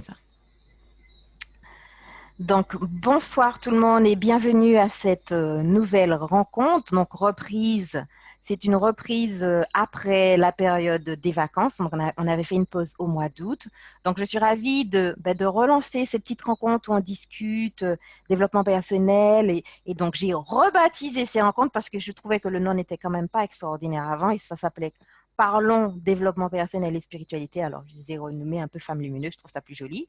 Ça. Donc, bonsoir tout le monde et bienvenue à cette nouvelle rencontre. Donc, reprise, c'est une reprise après la période des vacances. Donc, on avait fait une pause au mois d'août. Donc, je suis ravie de relancer ces petites rencontres où on discute développement personnel. Et donc, j'ai rebaptisé ces rencontres parce que je trouvais que le nom n'était quand même pas extraordinaire avant et ça s'appelait Parlons développement personnel et spiritualité. Alors, je les ai renommés un peu Femmes lumineuses, je trouve ça plus joli.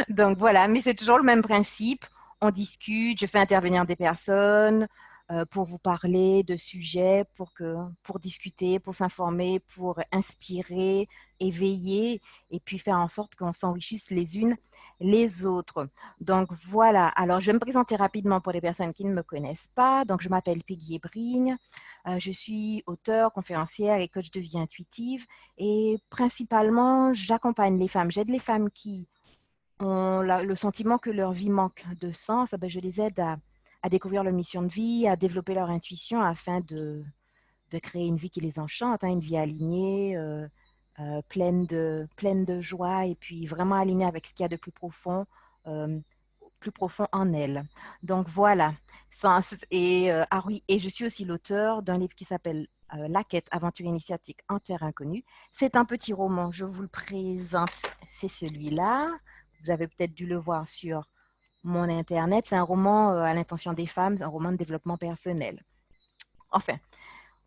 Donc voilà, mais c'est toujours le même principe. On discute, je fais intervenir des personnes pour vous parler de sujets, pour discuter, pour s'informer, pour inspirer, éveiller et puis faire en sorte qu'on s'enrichisse les unes les autres. Donc voilà, alors je vais me présenter rapidement pour les personnes qui ne me connaissent pas. Donc je m'appelle Peggy Ebrigne, je suis auteure, conférencière et coach de vie intuitive et principalement j'accompagne les femmes, j'aide les femmes qui ont le sentiment que leur vie manque de sens, ben, je les aide à découvrir leur mission de vie, à développer leur intuition afin de créer une vie qui les enchante, hein, une vie alignée, pleine de joie et puis vraiment alignée avec ce qu'il y a de euh, plus profond en elles. Donc voilà. Ah oui, et je suis aussi l'auteur d'un livre qui s'appelle La quête, aventure initiatique en terre inconnue. C'est un petit roman, je vous le présente, c'est celui-là. Vous avez peut-être dû le voir sur mon Internet. C'est un roman à l'intention des femmes, un roman de développement personnel. Enfin,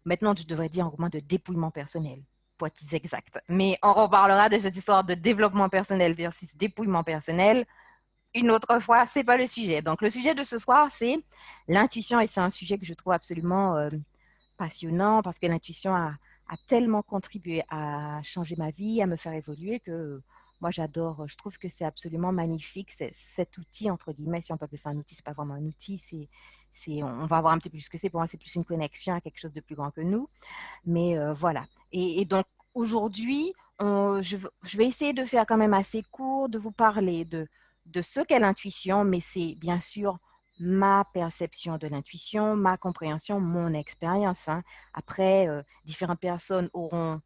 maintenant, je devrais dire un roman de dépouillement personnel, pour être plus exact. Mais on reparlera de cette histoire de développement personnel versus dépouillement personnel une autre fois, c'est pas le sujet. Donc, le sujet de ce soir, c'est l'intuition et c'est un sujet que je trouve absolument passionnant parce que l'intuition a tellement contribué à changer ma vie, à me faire évoluer que moi, j'adore. Je trouve que c'est absolument magnifique, cet outil, entre guillemets, si on peut appeler ça un outil, c'est pas vraiment un outil, on va voir un petit peu ce que c'est. Pour moi, c'est plus une connexion à quelque chose de plus grand que nous. Mais voilà. Et donc, aujourd'hui, je vais essayer de faire quand même assez court, de vous parler de ce qu'est l'intuition, mais c'est bien sûr ma perception de l'intuition, ma compréhension, mon expérience, hein. Après, différentes personnes auront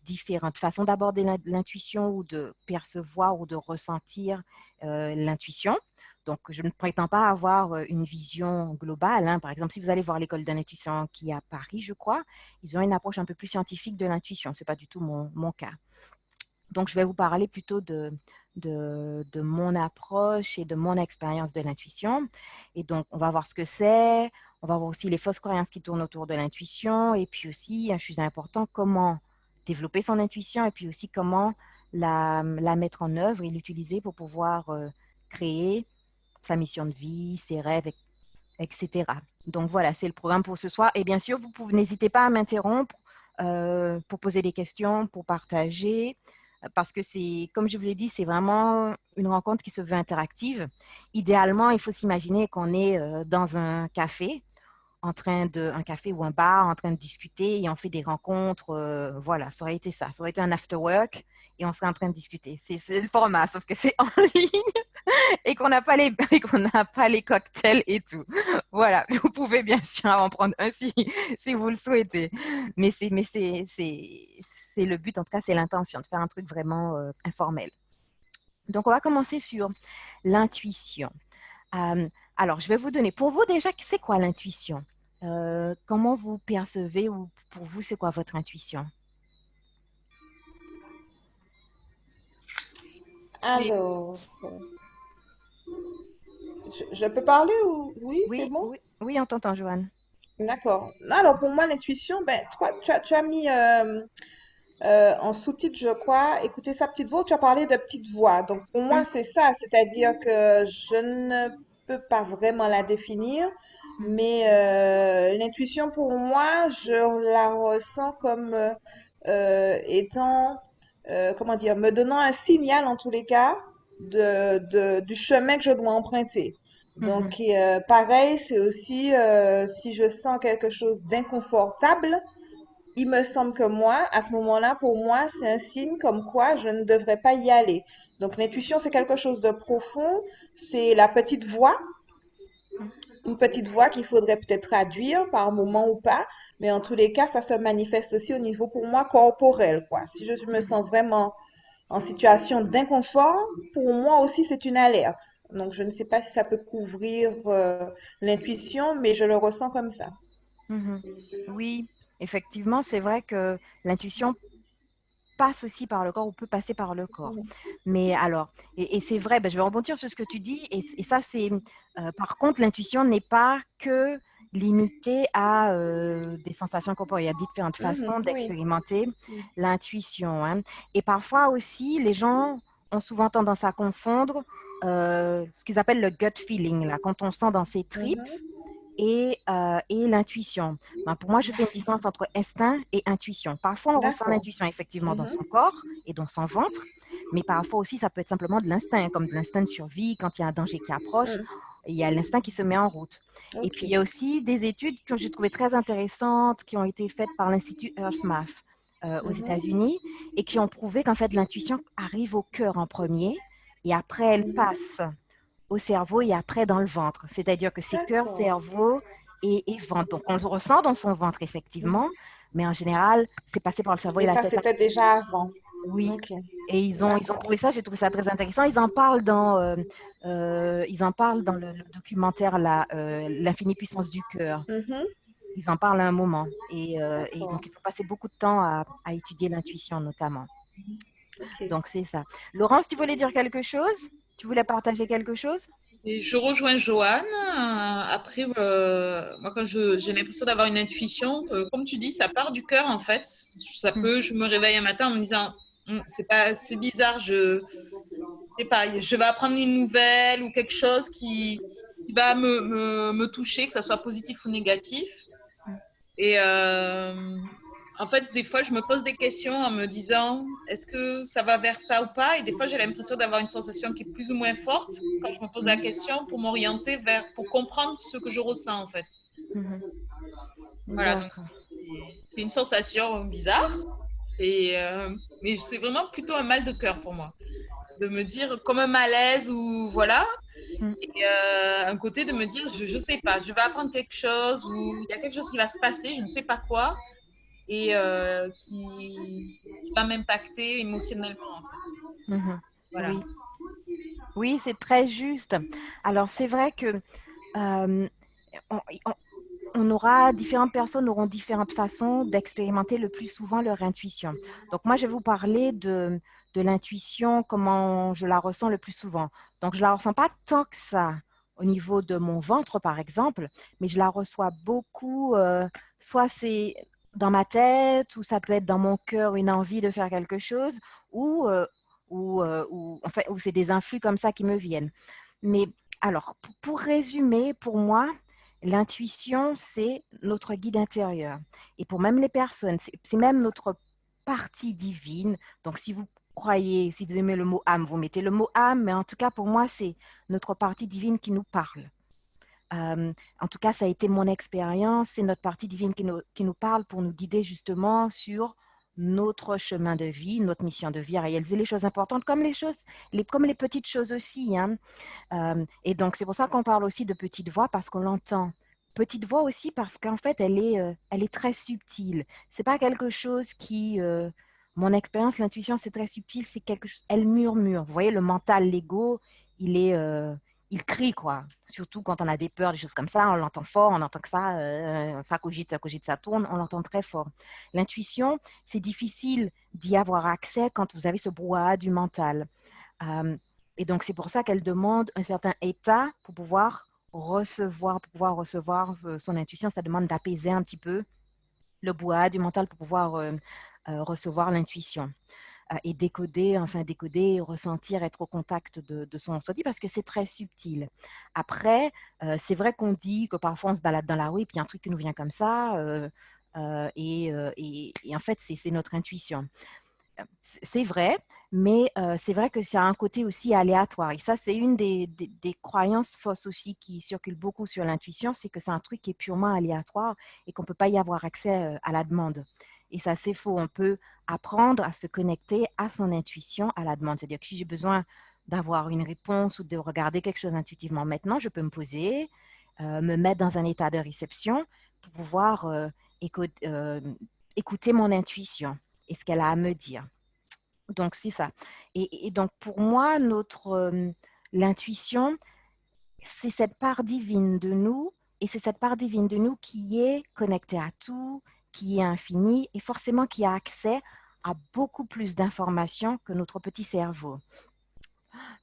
différentes façons d'aborder l'intuition ou de percevoir ou de ressentir l'intuition. Donc, je ne prétends pas avoir une vision globale, hein. Par exemple, si vous allez voir l'école de l'intuition qui est à Paris, je crois, ils ont une approche un peu plus scientifique de l'intuition. Ce n'est pas du tout mon cas. Donc, je vais vous parler plutôt de mon approche et de mon expérience de l'intuition. Et donc, on va voir ce que c'est. On va voir aussi les fausses croyances qui tournent autour de l'intuition. Et puis aussi, un sujet important, comment développer son intuition et puis aussi comment la mettre en œuvre et l'utiliser pour pouvoir créer sa mission de vie, ses rêves, etc. Donc voilà, c'est le programme pour ce soir. Et bien sûr, n'hésitez pas à m'interrompre pour poser des questions, pour partager, parce que c'est, comme je vous l'ai dit, c'est vraiment une rencontre qui se veut interactive. Idéalement, il faut s'imaginer qu'on est dans un café, un café ou un bar, en train de discuter et on fait des rencontres. Voilà, ça aurait été ça. Ça aurait été un after work et on serait en train de discuter. C'est le format, sauf que c'est en ligne et qu'on n'a pas et qu'on n'a pas les cocktails et tout. Voilà, vous pouvez bien sûr en prendre un si vous le souhaitez. Mais c'est le but, en tout cas, c'est l'intention de faire un truc vraiment informel. Donc, on va commencer sur l'intuition. Euh, alors, je vais vous donner, pour vous déjà, c'est quoi l'intuition? Comment vous percevez ou pour vous, c'est quoi votre intuition? Alors, je peux parler ou... Oui, c'est Oui, bon? oui, oui, on t'entend, Joanne. D'accord. Alors, pour moi, l'intuition, ben, toi, tu as mis en sous-titre, je crois, écouter sa petite voix, tu as parlé de petite voix. Donc, pour moi, Mhm, c'est ça, c'est-à-dire que je ne peux pas vraiment la définir, mhm, mais l'intuition, pour moi, je la ressens comme étant, comment dire, me donnant un signal, en tous les cas, du chemin que je dois emprunter. mhm, Donc, pareil, c'est aussi si je sens quelque chose d'inconfortable, il me semble que moi, à ce moment-là, pour moi, c'est un signe comme quoi je ne devrais pas y aller. Donc, l'intuition, c'est quelque chose de profond. C'est la petite voix, mhm. une petite voix qu'il faudrait peut-être traduire par moment ou pas. Mais en tous les cas, ça se manifeste aussi au niveau, pour moi, corporel, quoi. Si je me sens vraiment en situation d'inconfort, pour moi aussi, c'est une alerte. Donc, je ne sais pas si ça peut couvrir l'intuition, mais je le ressens comme ça. Mhm. Oui, effectivement, c'est vrai que l'intuition passe aussi par le corps ou peut passer par le corps. Mhm. Mais alors, et c'est vrai, ben, je vais rebondir sur ce que tu dis, et ça, c'est, par contre, l'intuition n'est pas que limitée à des sensations corporelles. Il y a différentes façons Mhm, oui. d'expérimenter l'intuition, hein. Et parfois aussi, les gens ont souvent tendance à confondre ce qu'ils appellent le gut feeling, là, quand on sent dans ses tripes Mhm, et l'intuition. Ben, pour moi, je fais une différence entre instinct et intuition. Parfois, on ressent d'accord. l'intuition effectivement dans son Mhm, corps et dans son ventre, mais parfois aussi, ça peut être simplement de l'instinct, comme de l'instinct de survie quand il y a un danger qui approche. mhm, Il y a l'instinct qui se met en route. Et ok. puis, il y a aussi des études que j'ai trouvées très intéressantes qui ont été faites par l'Institut HeartMath aux Mhm, États-Unis et qui ont prouvé qu'en fait, l'intuition arrive au cœur en premier et après, elle mhm, passe au cerveau et après dans le ventre. C'est-à-dire que c'est cœur, d'accord. cerveau et ventre. Donc, on le ressent dans son ventre, effectivement, Mhm. mais en général, c'est passé par le cerveau et Mais la ça, tête. c'était déjà avant. Oui. Ok, Et ils ont d'accord. prouvé ça, j'ai trouvé ça très intéressant. Ils en parlent dans le documentaire L'infinie puissance du cœur. Mhm, Ils en parlent à un moment. Et d'accord. donc, ils ont passé beaucoup de temps à étudier l'intuition, notamment. Ok. Donc, c'est ça. Laurence, tu voulais dire quelque chose? Tu voulais partager quelque chose? Et je rejoins Joanne. Après, moi, quand j'ai l'impression d'avoir une intuition, que, comme tu dis, ça part du cœur en fait. Ça Hmm. peut, je me réveille un matin en me disant, c'est pas, c'est bizarre, je sais pas, je vais apprendre une nouvelle ou quelque chose qui va me toucher, que ça soit positif ou négatif. Et en fait, des fois, je me pose des questions en me disant, est-ce que ça va vers ça ou pas? Et des fois, j'ai l'impression d'avoir une sensation qui est plus ou moins forte quand je me pose la Hmm. question pour m'orienter vers, pour comprendre ce que je ressens en fait. Mhm. Voilà, donc D'accord. c'est une sensation bizarre, et, mais c'est vraiment plutôt un mal de cœur pour moi. De me dire comme un malaise ou voilà, Hmm. et un côté de me dire, je sais pas, je vais apprendre quelque chose ou il y a quelque chose qui va se passer, je ne sais pas quoi et qui va m'impacter émotionnellement en fait. Mhm. Voilà. Oui, oui, c'est très juste. Alors, c'est vrai que euh, on, on- on aura, différentes personnes auront différentes façons d'expérimenter le plus souvent leur intuition. Donc, moi, je vais vous parler de l'intuition, comment je la ressens le plus souvent. Donc, je la ressens pas tant que ça au niveau de mon ventre, par exemple, mais je la reçois beaucoup, soit c'est dans ma tête, ou ça peut être dans mon cœur une envie de faire quelque chose, ou, en fait, ou c'est des influx comme ça qui me viennent. Mais alors, pour résumer, pour moi, l'intuition, c'est notre guide intérieur. Et pour même les personnes, c'est même notre partie divine. Donc, si vous croyez, si vous aimez le mot âme, vous mettez le mot âme, mais en tout cas, pour moi, c'est notre partie divine qui nous parle. En tout cas, ça a été mon expérience. C'est notre partie divine qui nous parle pour nous guider justement sur notre chemin de vie, notre mission de vie, à réaliser les choses importantes comme les choses, comme les petites choses aussi, hein. Et donc, c'est pour ça qu'on parle aussi de petite voix parce qu'on l'entend. Petite voix aussi parce qu'en fait, elle est très subtile. C'est pas quelque chose mon expérience, l'intuition, c'est très subtil. C'est quelque chose. Elle murmure. Vous voyez, le mental, l'ego, il est, il crie quoi. Surtout quand on a des peurs, des choses comme ça, on l'entend fort, on entend que ça cogite, ça tourne, on l'entend très fort. L'intuition, c'est difficile d'y avoir accès quand vous avez ce brouhaha du mental. Euh, et donc, c'est pour ça qu'elle demande un certain état pour pouvoir recevoir son intuition. Ça demande d'apaiser un petit peu le brouhaha du mental pour pouvoir recevoir l'intuition et décoder, ressentir, être au contact de son ressenti parce que c'est très subtil. Après, c'est vrai qu'on dit que parfois on se balade dans la rue et puis il y a un truc qui nous vient comme ça et en fait, c'est notre intuition. C'est vrai, mais c'est vrai que ça a un côté aussi aléatoire. Et ça, c'est une des croyances fausses aussi qui circulent beaucoup sur l'intuition, c'est que c'est un truc qui est purement aléatoire et qu'on ne peut pas y avoir accès à la demande. Et ça, c'est faux. On peut apprendre à se connecter à son intuition à la demande. C'est-à-dire que si j'ai besoin d'avoir une réponse ou de regarder quelque chose intuitivement maintenant, je peux me poser, me mettre dans un état de réception pour pouvoir écouter mon intuition et ce qu'elle a à me dire. Donc, c'est ça. Et donc, pour moi, l'intuition, c'est cette part divine de nous, et c'est cette part divine de nous qui est connectée à tout, qui est infinie, et forcément qui a accès à beaucoup plus d'informations que notre petit cerveau.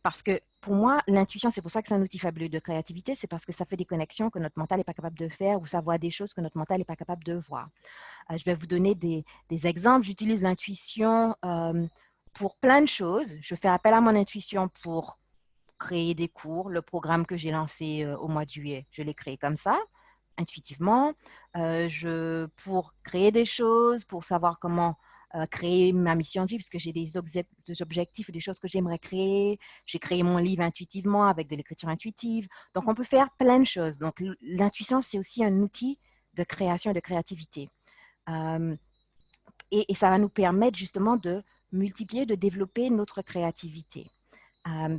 Parce que pour moi, l'intuition, c'est pour ça que c'est un outil fabuleux de créativité, c'est parce que ça fait des connexions que notre mental n'est pas capable de faire, ou ça voit des choses que notre mental n'est pas capable de voir. Je vais vous donner des exemples. J'utilise l'intuition pour plein de choses. Je fais appel à mon intuition pour créer des cours. Le programme que j'ai lancé au mois de juillet, je l'ai créé comme ça, intuitivement. Pour créer des choses, pour savoir comment créer ma mission de vie, parce que j'ai des objectifs, des choses que j'aimerais créer. J'ai créé mon livre intuitivement avec de l'écriture intuitive. Donc, on peut faire plein de choses. Donc, l'intuition, c'est aussi un outil de création et de créativité. Euh, et ça va nous permettre justement de multiplier, de développer notre créativité.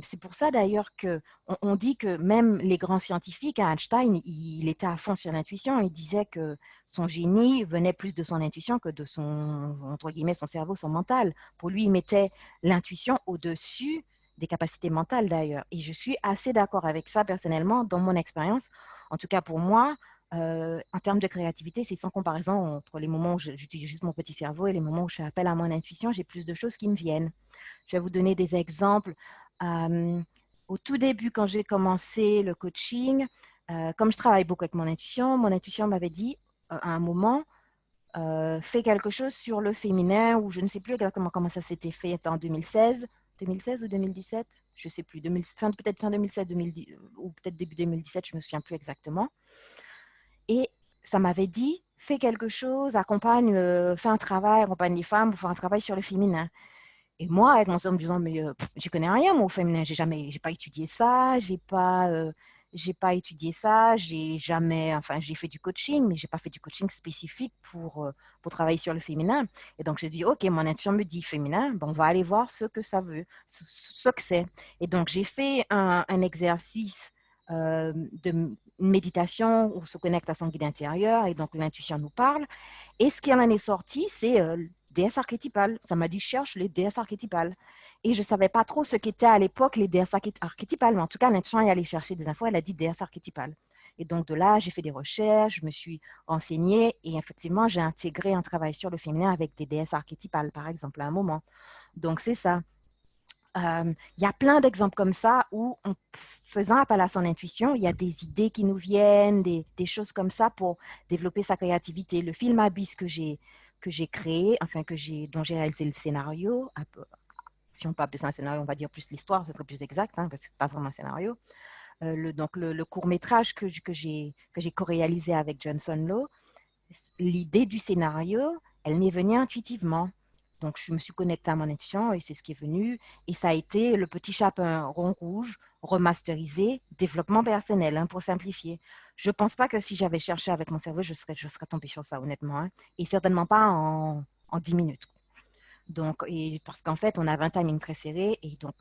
C'est pour ça d'ailleurs qu'on dit que même les grands scientifiques, Einstein, il était à fond sur l'intuition. Il disait que son génie venait plus de son intuition que de son, entre guillemets, son cerveau, son mental. Pour lui, il mettait l'intuition au-dessus des capacités mentales d'ailleurs. Et je suis assez d'accord avec ça personnellement dans mon expérience. En tout cas pour moi, en termes de créativité, c'est sans comparaison entre les moments où j'utilise juste mon petit cerveau et les moments où je fais appel à mon intuition. J'ai plus de choses qui me viennent. Je vais vous donner des exemples. Au tout début, quand j'ai commencé le coaching, comme je travaille beaucoup avec mon intuition m'avait dit à un moment, fais quelque chose sur le féminin, ou je ne sais plus exactement comment ça s'était fait, en 2016, 2016 ou 2017, je ne sais plus, peut-être fin 2016, 2010, ou peut-être début 2017, je ne me souviens plus exactement. Et ça m'avait dit, fais quelque chose, fais un travail, accompagne les femmes, pour faire un travail sur le féminin. Et moi, avec mon cerveau, me disant, mais je connais rien, moi, au féminin, j'ai pas étudié ça, j'ai pas étudié ça, j'ai jamais, enfin, j'ai fait du coaching, mais j'ai pas fait du coaching spécifique pour travailler sur le féminin. Et donc, j'ai dit, OK, mon intuition me dit féminin, bon, on va aller voir ce que ça veut, ce que c'est. Et donc, j'ai fait un exercice de méditation où on se connecte à son guide intérieur, et donc l'intuition nous parle. Et ce qui en est sorti, c'est déesses archétypales. Ça m'a dit, cherche les déesses archétypales. Et je ne savais pas trop ce qu'étaient à l'époque les déesses archétypales, mais en tout cas, l'intuition est allée chercher des infos, elle a dit déesses archétypales. Et donc, de là, j'ai fait des recherches, je me suis renseignée, et effectivement, j'ai intégré un travail sur le féminin avec des déesses archétypales, par exemple, à un moment. Donc, c'est ça. Il y a plein d'exemples comme ça où, en faisant appel à son intuition, il y a des idées qui nous viennent, des choses comme ça pour développer sa créativité. Le film Abyss que j'ai créé, enfin dont j'ai réalisé le scénario, si on peut appeler ça un scénario, on va dire plus l'histoire, ce serait plus exact, hein, parce que ce n'est pas vraiment un scénario. Donc le court-métrage que j'ai co-réalisé avec Johnson Law, l'idée du scénario, elle m'est venue intuitivement. Donc, je me suis connectée à mon intuition et c'est ce qui est venu. Et ça a été le petit chaperon rond rouge remasterisé, développement personnel, hein, pour simplifier. Je ne pense pas que si j'avais cherché avec mon cerveau, je serais tombée sur ça, honnêtement. Hein, et certainement pas en 10 minutes. Donc, parce qu'en fait, on avait un timing très serré. Et donc,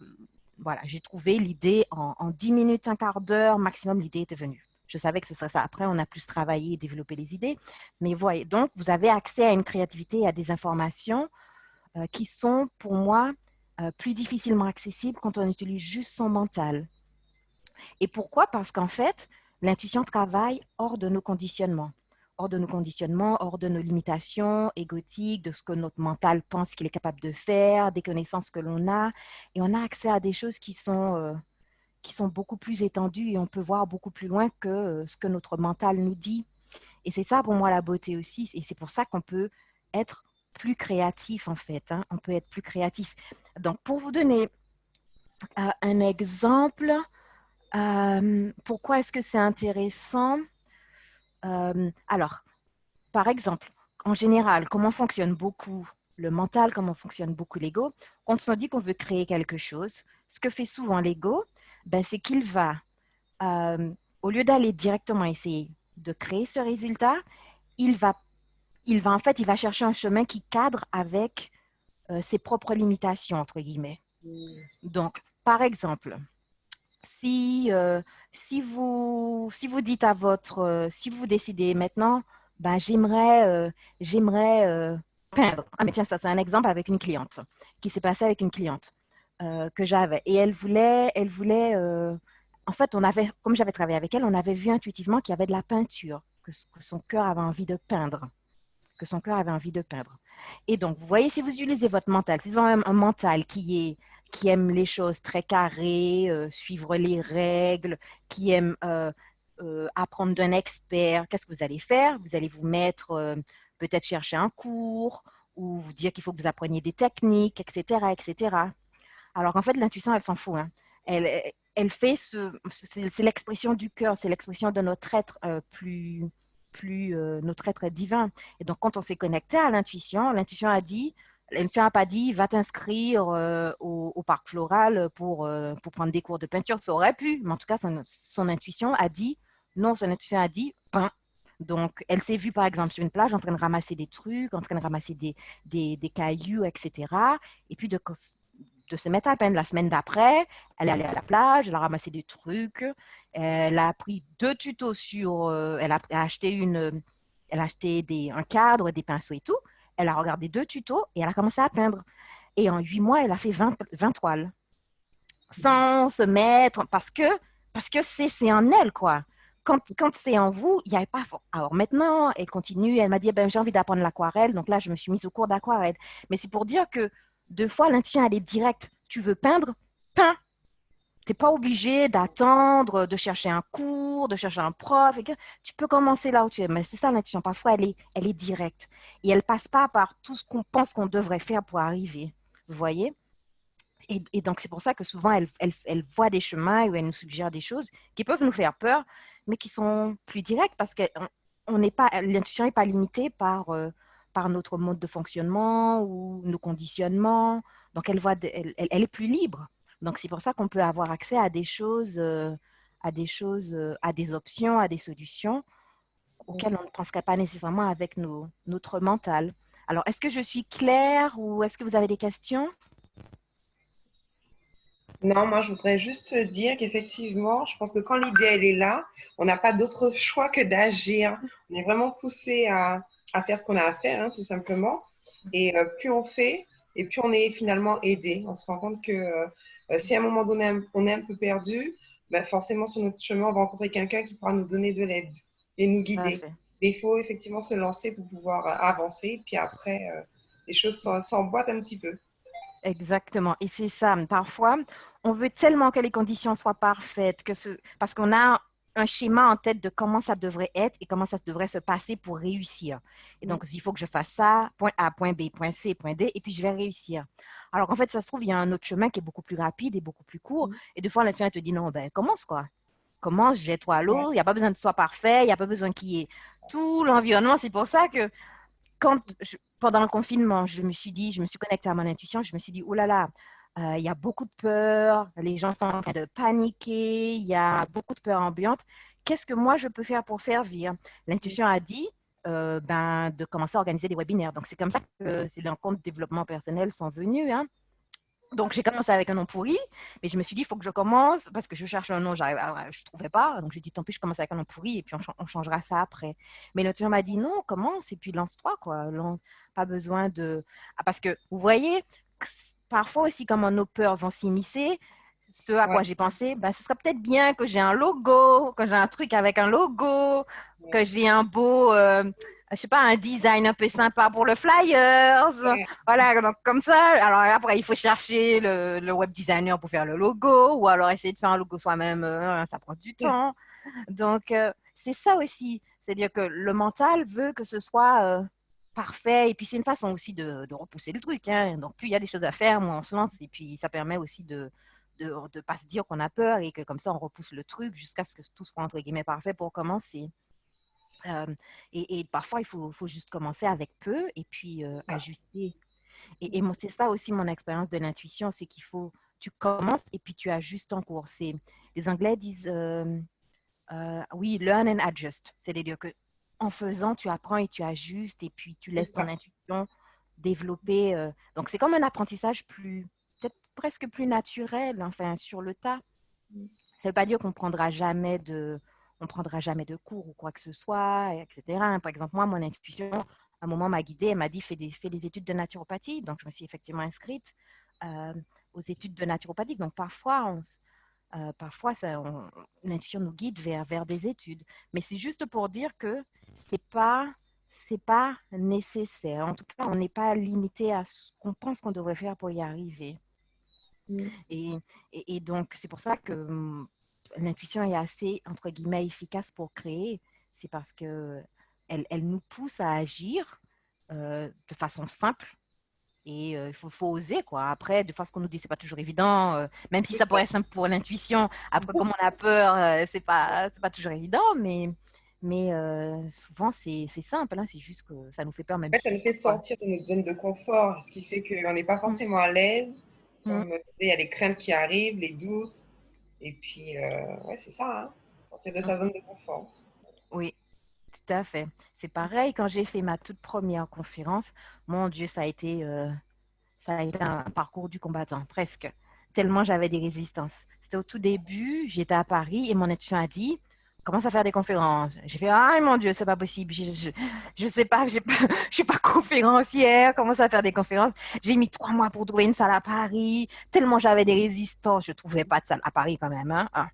voilà, j'ai trouvé l'idée en 10 minutes, un quart d'heure maximum, l'idée était venue. Je savais que ce serait ça. Après, on a plus travaillé et développé les idées. Mais voyez, donc, vous avez accès à une créativité et à des informations qui sont, pour moi, plus difficilement accessibles quand on utilise juste son mental. Et pourquoi? Parce qu'en fait, l'intuition travaille hors de nos conditionnements. Hors de nos conditionnements, hors de nos limitations égotiques, de ce que notre mental pense qu'il est capable de faire, des connaissances que l'on a. Et on a accès à des choses qui sont beaucoup plus étendues et on peut voir beaucoup plus loin que ce que notre mental nous dit. Et c'est ça pour moi la beauté aussi. Et c'est pour ça qu'on peut être plus créatif en fait. Hein. On peut être plus créatif. Donc pour vous donner un exemple, pourquoi est-ce que c'est intéressant? Alors, par exemple, en général, comment fonctionne beaucoup le mental, comment fonctionne beaucoup l'ego? Quand on se dit qu'on veut créer quelque chose, ce que fait souvent l'ego, ben, c'est qu'il va, au lieu d'aller directement essayer de créer ce résultat, il va, il va chercher un chemin qui cadre avec ses propres limitations, entre guillemets. Donc, par exemple, si, si vous dites si vous décidez maintenant, ben, j'aimerais peindre. Ah, mais tiens, ça c'est un exemple avec une cliente qui s'est passé avec une cliente que j'avais. Et en fait, comme j'avais travaillé avec elle, on avait vu intuitivement qu'il y avait de la peinture, que son cœur avait envie de peindre, que son cœur avait envie de peindre. Et donc, vous voyez, si vous utilisez votre mental, si vous avez un mental qui aime les choses très carrées, suivre les règles, qui aime apprendre d'un expert, qu'est-ce que vous allez faire? Vous allez vous mettre, peut-être chercher un cours ou vous dire qu'il faut que vous appreniez des techniques, etc., etc. Alors qu'en fait, l'intuition, elle s'en fout, hein. Elle fait c'est l'expression du cœur, c'est l'expression de notre être notre être divin. Et donc, quand on s'est connecté à l'intuition n'a pas dit, va t'inscrire au parc floral pour prendre des cours de peinture. Ça aurait pu, mais en tout cas, son intuition a dit, non, son intuition a dit, peins. Donc, elle s'est vue, par exemple, sur une plage en train de ramasser des trucs, en train de ramasser des cailloux, etc. Et puis, de se mettre à peindre. La semaine d'après, elle est allée à la plage, elle a ramassé des trucs, elle a pris 2 tutos elle a acheté un cadre, des pinceaux et tout. Elle a regardé 2 tutos et elle a commencé à peindre. Et en 8 mois, elle a fait 20 toiles. Sans se mettre, parce que c'est en elle, quoi. Quand c'est en vous, il n'y avait pas. Alors maintenant, elle continue, elle m'a dit, eh ben, j'ai envie d'apprendre l'aquarelle, donc là, je me suis mise au cours d'aquarelle. Mais c'est pour dire que 2 fois, l'intuition, elle est directe. Tu veux peindre, peins. Tu n'es pas obligé d'attendre, de chercher un cours, de chercher un prof. Tu peux commencer là où tu es. Mais c'est ça l'intuition. Parfois, elle est directe. Et elle ne passe pas par tout ce qu'on pense qu'on devrait faire pour arriver. Vous voyez? Et donc, c'est pour ça que souvent, elle voit des chemins ou elle nous suggère des choses qui peuvent nous faire peur, mais qui sont plus directes parce que l'intuition n'est pas limitée par notre mode de fonctionnement ou nos conditionnements. Donc, elle est plus libre. Donc, c'est pour ça qu'on peut avoir accès à des choses, à des options, à des solutions auxquelles on ne penserait pas nécessairement avec notre mental. Alors, est-ce que je suis claire ou est-ce que vous avez des questions? Non, moi, je voudrais juste te dire qu'effectivement, je pense que quand l'idée, elle est là, on n'a pas d'autre choix que d'agir. On est vraiment poussé à faire ce qu'on a à faire, hein, tout simplement. Et plus on fait, et plus on est finalement aidé. On se rend compte que si à un moment donné, on est un peu perdu, ben forcément, sur notre chemin, on va rencontrer quelqu'un qui pourra nous donner de l'aide et nous guider. Parfait. Mais il faut effectivement se lancer pour pouvoir avancer. Puis après, les choses s'emboîtent un petit peu. Exactement. Et c'est ça. Parfois, on veut tellement que les conditions soient parfaites, parce qu'on a un schéma en tête de comment ça devrait être et comment ça devrait se passer pour réussir. Et donc, il faut que je fasse ça, point A, point B, point C, point D, et puis je vais réussir. Alors qu'en fait, ça se trouve, il y a un autre chemin qui est beaucoup plus rapide et beaucoup plus court. Et des fois, l'intuition te dit, non, ben, commence quoi. Commence, jette-toi à l'eau. Il n'y a pas besoin que ce soit parfait. Il n'y a pas besoin qu'il y ait tout l'environnement. C'est pour ça que pendant le confinement, je me suis connectée à mon intuition, je me suis dit, oh là là, il y a beaucoup de peur, les gens sont en train de paniquer, il y a beaucoup de peur ambiante. Qu'est-ce que moi, je peux faire pour servir? L'intuition a dit de commencer à organiser des webinaires. Donc, c'est comme ça que ces rencontres de développement personnel sont venues, hein. Donc, j'ai commencé avec un nom pourri, mais je me suis dit, il faut que je commence parce que je cherche un nom, je ne trouvais pas. Donc, j'ai dit, tant pis, je commence avec un nom pourri et puis on changera ça après. Mais l'intuition m'a dit, non, commence et puis lance-toi, quoi. Pas besoin de. Ah, parce que, vous voyez, parfois aussi, comment nos peurs vont s'immiscer, ce à quoi Ouais, j'ai pensé, ben, ce serait peut-être bien que j'ai un logo, que j'ai un truc avec un logo, que ouais, j'ai un beau, je sais pas, un design un peu sympa pour le flyers. ouais, Voilà, donc comme ça. Alors après, il faut chercher le web designer pour faire le logo, ou alors essayer de faire un logo soi-même, ça prend du temps. Donc, c'est ça aussi. C'est-à-dire que le mental veut que ce soit parfait. Et puis, c'est une façon aussi de repousser le truc, hein. Donc, plus il y a des choses à faire, moins on se lance. Et puis, ça permet aussi de pas se dire qu'on a peur et que comme ça, on repousse le truc jusqu'à ce que tout soit, entre guillemets, parfait pour commencer. Euh, et parfois, il faut juste commencer avec peu et puis ça. ajuster. Et moi, c'est ça aussi mon expérience de l'intuition, c'est tu commences et puis tu ajustes en cours. Les Anglais disent, oui, learn and adjust. C'est-à-dire que en faisant, tu apprends et tu ajustes et puis tu C'est laisses ton ça. intuition développer. Donc, c'est comme un apprentissage peut-être presque plus naturel, enfin, sur le tas. Ça ne veut pas dire on prendra jamais de cours ou quoi que ce soit, etc. Par exemple, moi, mon intuition, à un moment, m'a guidée, elle m'a dit, fais des études de naturopathie. Donc, je me suis effectivement inscrite. aux études de naturopathie. Donc, parfois, l'intuition nous guide vers des études. Mais c'est juste pour dire que c'est pas nécessaire. En tout cas, on n'est pas limité à ce qu'on pense qu'on devrait faire pour y arriver. Mm. Et donc, c'est pour ça que l'intuition est assez, entre guillemets, efficace pour créer. C'est parce que elle nous pousse à agir de façon simple. Et il faut oser, quoi. Après, des fois, ce qu'on nous dit, c'est pas toujours évident. Même si ça pourrait être simple pour l'intuition. Après, comme on a peur, c'est pas toujours évident. Mais souvent, c'est simple. Hein. C'est juste que ça nous fait peur, même En fait, si ça c'est nous fait simple, quoi. sortir de notre zone de confort, ce qui fait qu'on n'est pas Mm, forcément à l'aise. mm. Comme il y a les craintes qui arrivent, les doutes. Et puis, ouais, c'est ça, hein, sortir de sa zone de confort. Oui, tout à fait. C'est pareil quand j'ai fait ma toute première conférence. Mon Dieu, ça a été un parcours du combattant, presque. Tellement j'avais des résistances. C'était au tout début, j'étais à Paris et mon étudiant a dit, commence à faire des conférences. J'ai fait, ah mon Dieu, c'est pas possible. Je sais pas, je suis pas conférencière, commence à faire des conférences. J'ai mis 3 mois pour trouver une salle à Paris, tellement j'avais des résistances. Je trouvais pas de salle à Paris quand même. Hein. Ah,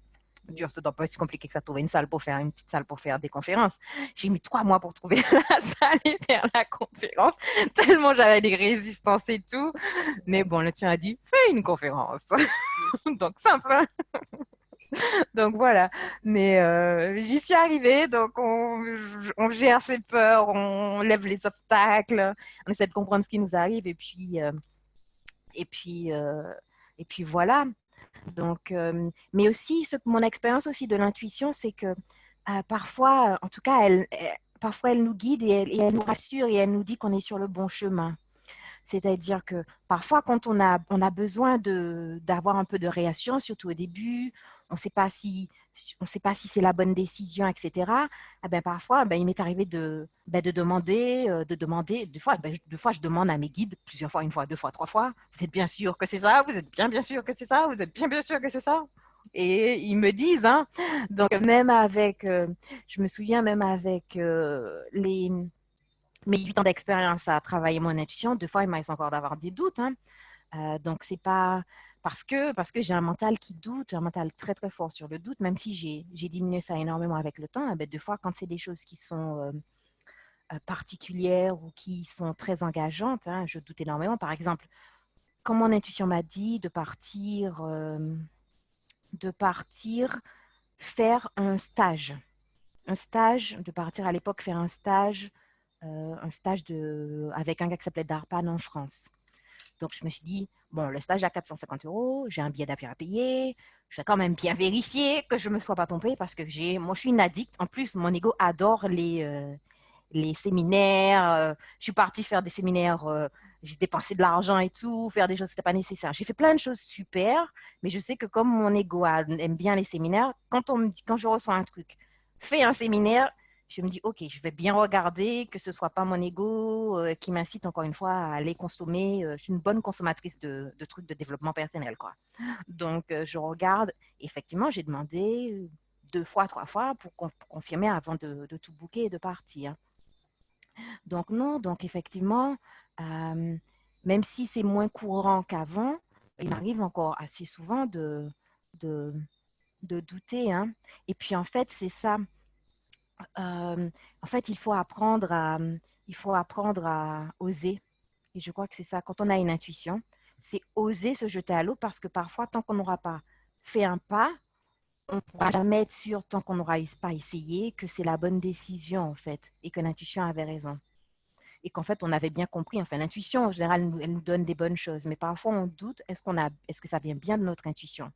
Dieu, ça doit pas être si compliqué que ça, trouver une petite salle pour faire des conférences. J'ai mis 3 mois pour trouver la salle et faire la conférence, tellement j'avais des résistances et tout. Mais bon, le tien a dit, fais une conférence. Donc, simple. Hein. Donc, voilà. Mais j'y suis arrivée. Donc, on gère ses peurs, on lève les obstacles, on essaie de comprendre ce qui nous arrive. Et puis, euh, et puis voilà. Donc, mais aussi, mon expérience aussi de l'intuition, c'est que parfois, en tout cas, parfois, elle nous guide et elle nous rassure et elle nous dit qu'on est sur le bon chemin. C'est-à-dire que parfois, quand on a besoin d'avoir un peu de réassurance, surtout au début, on sait pas si c'est la bonne décision, etc. Ah ben, parfois, ben, il m'est arrivé de demander. Deux fois, je demande à mes guides, plusieurs fois, une fois, deux fois, trois fois, vous êtes bien sûr que c'est ça? Vous êtes bien sûr que c'est ça? Vous êtes bien sûr que c'est ça? Et ils me disent, hein. Donc, je me souviens même avec mes 8 ans d'expérience à travailler mon intuition, deux fois, il m'arrive encore d'avoir des doutes. Hein. Donc, c'est pas parce que j'ai un mental qui doute, j'ai un mental très, très fort sur le doute, même si j'ai diminué ça énormément avec le temps. Ben, deux fois, quand c'est des choses qui sont particulières ou qui sont très engageantes, hein, je doute énormément. Par exemple, quand mon intuition m'a dit de partir faire un stage, de partir à l'époque faire un stage avec un gars qui s'appelait Darpan en France. Donc, je me suis dit, bon, le stage à 450 euros, j'ai un billet d'avion à payer, je vais quand même bien vérifier que je ne me sois pas trompée parce que moi, je suis une addict. En plus, mon ego adore les séminaires. Je suis partie faire des séminaires, j'ai dépensé de l'argent et tout, faire des choses qui n'étaient pas nécessaires. J'ai fait plein de choses super, mais je sais que comme mon ego aime bien les séminaires, quand je reçois un truc, fais un séminaire, je me dis, OK, je vais bien regarder que ce ne soit pas mon ego qui m'incite encore une fois à aller consommer. Je suis une bonne consommatrice de trucs de développement personnel, quoi. Donc, je regarde. Effectivement, j'ai demandé 2 fois, 3 fois pour confirmer avant de tout booker et de partir. Donc, non, donc effectivement, euh, même si c'est moins courant qu'avant, il m'arrive encore assez souvent de, de douter. Hein. Et puis, en fait, c'est ça. En fait, il faut apprendre à oser. Et je crois que c'est ça. Quand on a une intuition, c'est oser se jeter à l'eau parce que parfois, tant qu'on n'aura pas fait un pas, on ne pourra jamais être sûr, tant qu'on n'aura pas essayé, que c'est la bonne décision, en fait, et que l'intuition avait raison. Et qu'en fait, on avait bien compris. Enfin, l'intuition, en général, elle nous donne des bonnes choses. Mais parfois, on doute, est-ce que ça vient bien de notre intuition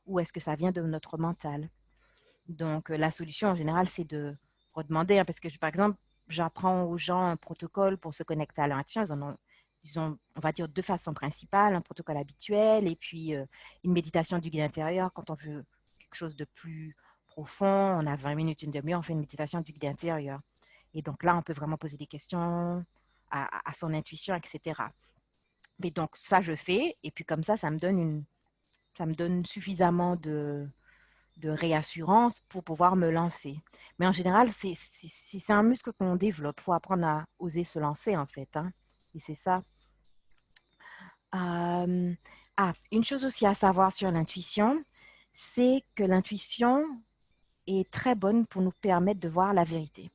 ou est-ce que ça vient de notre mental? Donc, la solution, en général, c'est de redemander. Hein, parce que, par exemple, j'apprends aux gens un protocole pour se connecter à leur intuition. Ils ont, on va dire, deux façons principales. Un protocole habituel et puis une méditation du guide intérieur. Quand on veut quelque chose de plus profond, on a 20 minutes, une demi-heure, on fait une méditation du guide intérieur. Et donc là, on peut vraiment poser des questions à son intuition, etc. Mais donc ça, je fais. Et puis comme ça ça me donne suffisamment de réassurance pour pouvoir me lancer. Mais en général, c'est un muscle qu'on développe. Il faut apprendre à oser se lancer, en fait. Hein. Et c'est ça. Euh, Une chose aussi à savoir sur l'intuition, c'est que l'intuition est très bonne pour nous permettre de voir la vérité.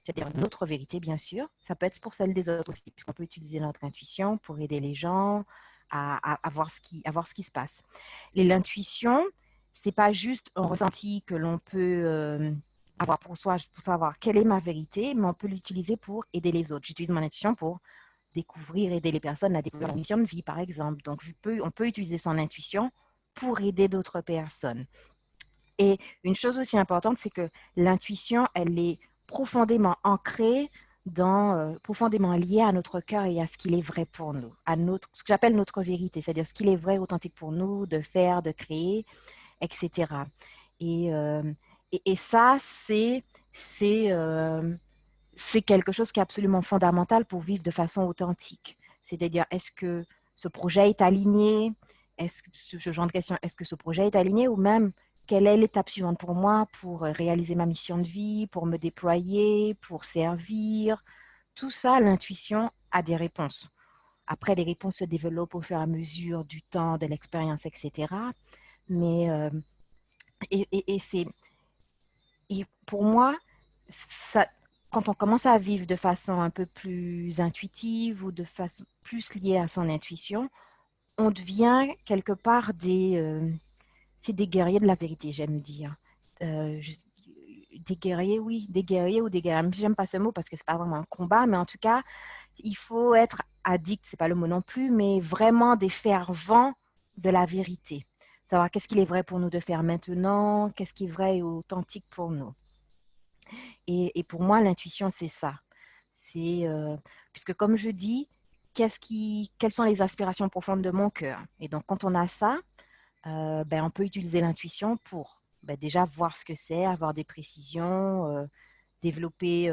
C'est-à-dire notre vérité, bien sûr. Ça peut être pour celle des autres aussi, puisqu'on peut utiliser notre intuition pour aider les gens à voir ce qui se passe. Et l'intuition, c'est pas juste un ressenti que l'on peut avoir pour soi, pour savoir quelle est ma vérité, mais on peut l'utiliser pour aider les autres. J'utilise mon intuition pour découvrir, aider les personnes à découvrir leur mission de vie, par exemple. Donc, on peut utiliser son intuition pour aider d'autres personnes. Et une chose aussi importante, c'est que l'intuition, elle est profondément ancrée profondément liée à notre cœur et à ce qu'il est vrai pour nous, ce que j'appelle notre vérité, c'est-à-dire ce qu'il est vrai, authentique pour nous, de faire, de créer, etc. Et, euh, et ça, c'est, euh, c'est quelque chose qui est absolument fondamental pour vivre de façon authentique. C'est-à-dire, est-ce que ce projet est aligné? Est-ce que ce genre de question, est-ce que ce projet est aligné ou même quelle est l'étape suivante pour moi pour réaliser ma mission de vie, pour me déployer, pour servir? Tout ça, l'intuition a des réponses. Après, les réponses se développent au fur et à mesure du temps, de l'expérience, etc. Mais c'est et pour moi, ça, quand on commence à vivre de façon un peu plus intuitive ou de façon plus liée à son intuition, on devient quelque part c'est des guerriers de la vérité, j'aime dire. Euh, je- des guerriers, oui, des guerriers ou des guerriers. J'aime pas ce mot parce que c'est pas vraiment un combat, mais en tout cas, il faut être addict, c'est pas le mot non plus, mais vraiment des fervents de la vérité. Savoir qu'est-ce qu'il est vrai pour nous de faire maintenant, qu'est-ce qui est vrai et authentique pour nous. Et pour moi, l'intuition, c'est ça. C'est, puisque comme je dis, quelles sont les aspirations profondes de mon cœur? Et donc, quand on a ça, ben, on peut utiliser l'intuition pour ben, déjà voir ce que c'est, avoir des précisions, développer,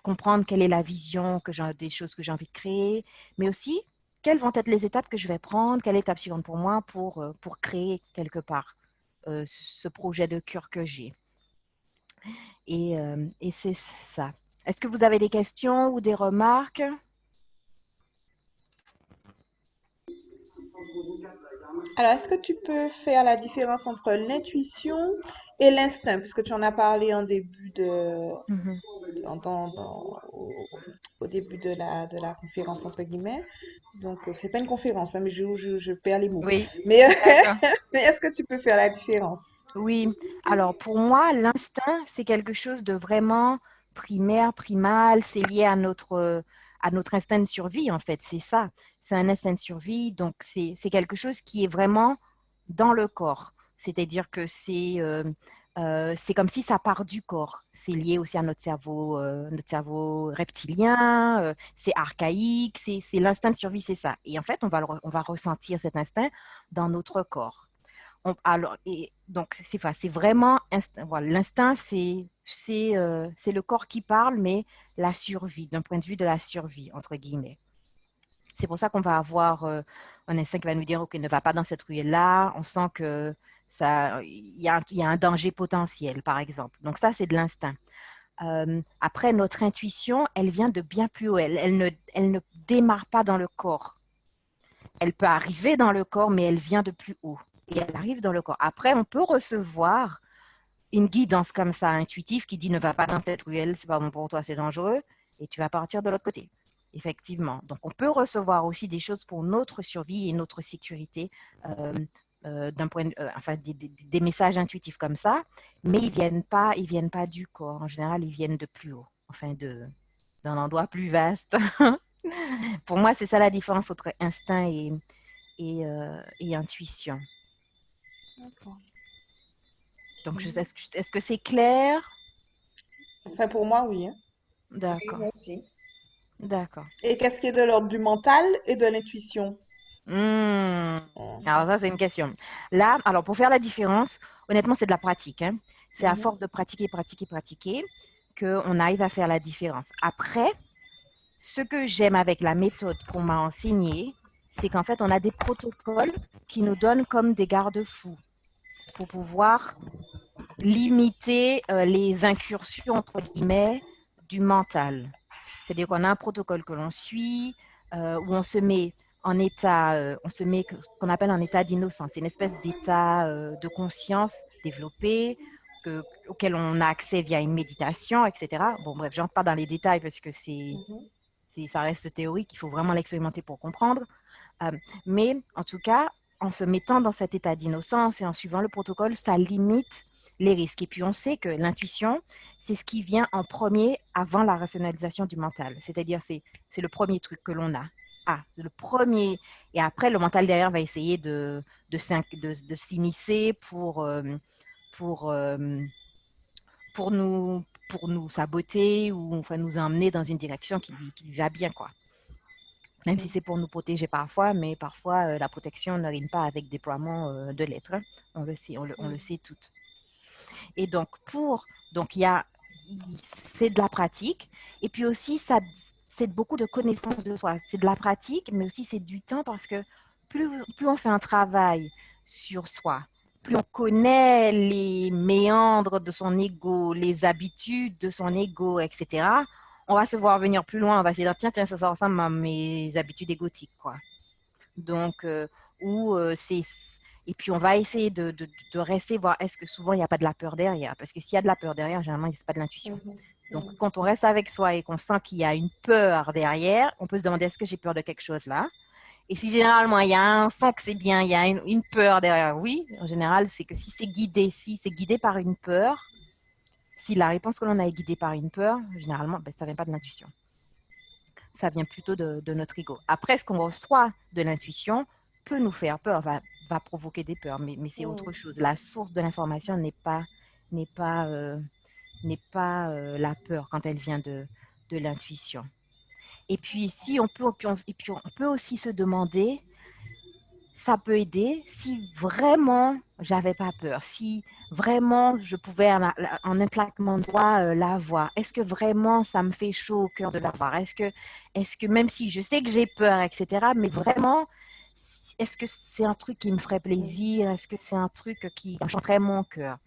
comprendre quelle est la vision des choses que j'ai envie de créer, mais aussi quelles vont être les étapes que je vais prendre, quelle est l'étape suivante pour moi pour créer quelque part ce projet de cœur que j'ai. Et c'est ça. Est-ce que vous avez des questions ou des remarques? Alors, est-ce que tu peux faire la différence entre l'intuition et l'instinct, puisque tu en as parlé en début Mhm. au début de la conférence, entre guillemets. Donc, c'est pas une conférence, hein, mais je perds les mots. Oui, Mais, d'accord. mais est-ce que tu peux faire la différence? Oui. Alors, pour moi, l'instinct, c'est quelque chose de vraiment primaire, primal. C'est lié à notre instinct de survie, en fait. C'est ça. C'est un instinct de survie. Donc, c'est quelque chose qui est vraiment dans le corps. C'est-à-dire que c'est comme si ça part du corps. C'est lié aussi à notre cerveau reptilien. C'est archaïque. C'est l'instinct de survie, c'est ça. Et en fait, on va ressentir cet instinct dans notre corps. Alors, et donc, c'est vraiment voilà, l'instinct, c'est le corps qui parle, mais la survie, d'un point de vue de la survie, entre guillemets. C'est pour ça qu'on va avoir un instinct qui va nous dire, OK, ne va pas dans cette ruelle-là. On sent que il y a un danger potentiel, par exemple. Donc, ça, c'est de l'instinct. Après, notre intuition, elle vient de bien plus haut. Elle ne démarre pas dans le corps. Elle peut arriver dans le corps, mais elle vient de plus haut. Et elle arrive dans le corps. Après, on peut recevoir une guidance comme ça, intuitive, qui dit ne va pas dans cette ruelle, c'est pas bon pour toi, c'est dangereux, et tu vas partir de l'autre côté. Effectivement. Donc, on peut recevoir aussi des choses pour notre survie et notre sécurité, euh, enfin, des messages intuitifs comme ça, mais ils viennent pas du corps. En général, ils viennent de plus haut, enfin, d'un endroit plus vaste. Pour moi, c'est ça la différence entre instinct et intuition. D'accord. Donc, est-ce que c'est clair? Enfin, pour moi, oui, hein. Oui, D'accord, moi aussi. d'accord. Et qu'est-ce qui est de l'ordre du mental et de l'intuition? Hmm. Hmm. Alors ça, c'est une question. Là, alors pour faire la différence, honnêtement, c'est de la pratique, hein. C'est à Mhm. force de pratiquer, pratiquer, pratiquer qu'on arrive à faire la différence. Après, ce que j'aime avec la méthode qu'on m'a enseignée, c'est qu'en fait, on a des protocoles qui nous donnent comme des garde-fous pour pouvoir limiter les incursions, entre guillemets, du mental. C'est-à-dire qu'on a un protocole que l'on suit, où on se met en état, on se met ce qu'on appelle un état d'innocence. C'est une espèce d'état de conscience développé auquel on a accès via une méditation, etc. Bon, bref, je n'entre pas dans les détails parce que Mhm. ça reste théorique, il faut vraiment l'expérimenter pour comprendre. Mais en tout cas, en se mettant dans cet état d'innocence et en suivant le protocole, ça limite les risques. Et puis on sait que l'intuition, c'est ce qui vient en premier avant la rationalisation du mental. C'est-à-dire, c'est le premier truc que l'on a. Ah, le premier. Et après, le mental derrière va essayer de s'immiscer pour, euh, pour, nous, pour nous saboter ou enfin, nous emmener dans une direction qui lui va bien, quoi. Même si c'est pour nous protéger parfois, mais parfois la protection ne rime pas avec déploiement de l'être. Hein. On le sait, on le sait toutes. Et donc c'est de la pratique. Et puis aussi, c'est beaucoup de connaissances de soi. C'est de la pratique, mais aussi c'est du temps parce que plus on fait un travail sur soi, plus on connaît les méandres de son ego, les habitudes de son ego, etc., on va se voir venir plus loin. On va se dire, tiens, ça ressemble à mes habitudes égotiques, quoi. Donc, c'est. Et puis, on va essayer de rester, voir est-ce que souvent, il n'y a pas de la peur derrière. Parce que s'il y a de la peur derrière, généralement, c'est pas de l'intuition. Mhm. Donc, Mhm. quand on reste avec soi et qu'on sent qu'il y a une peur derrière, on peut se demander est-ce que j'ai peur de quelque chose là? Et si généralement, il y a on sent que c'est bien, il y a une peur derrière, oui, en général, c'est que si c'est guidé par une peur, si la réponse que l'on a est guidée par une peur, généralement, ben, ça ne vient pas de l'intuition. Ça vient plutôt de notre ego. Après, ce qu'on reçoit de l'intuition peut nous faire peur, va provoquer des peurs, mais c'est autre Mhm. chose. La source de l'information n'est pas, la peur quand elle vient de l'intuition. Et puis, si on peut, et puis on peut aussi se demander, ça peut aider si vraiment j'avais pas peur, si vraiment je pouvais en un claquement de doigts la voir. Est-ce que vraiment ça me fait chaud au cœur de la voir? Est-ce que même si je sais que j'ai peur, etc., mais vraiment, est-ce que c'est un truc qui me ferait plaisir? Est-ce que c'est un truc qui enchanterait mon cœur?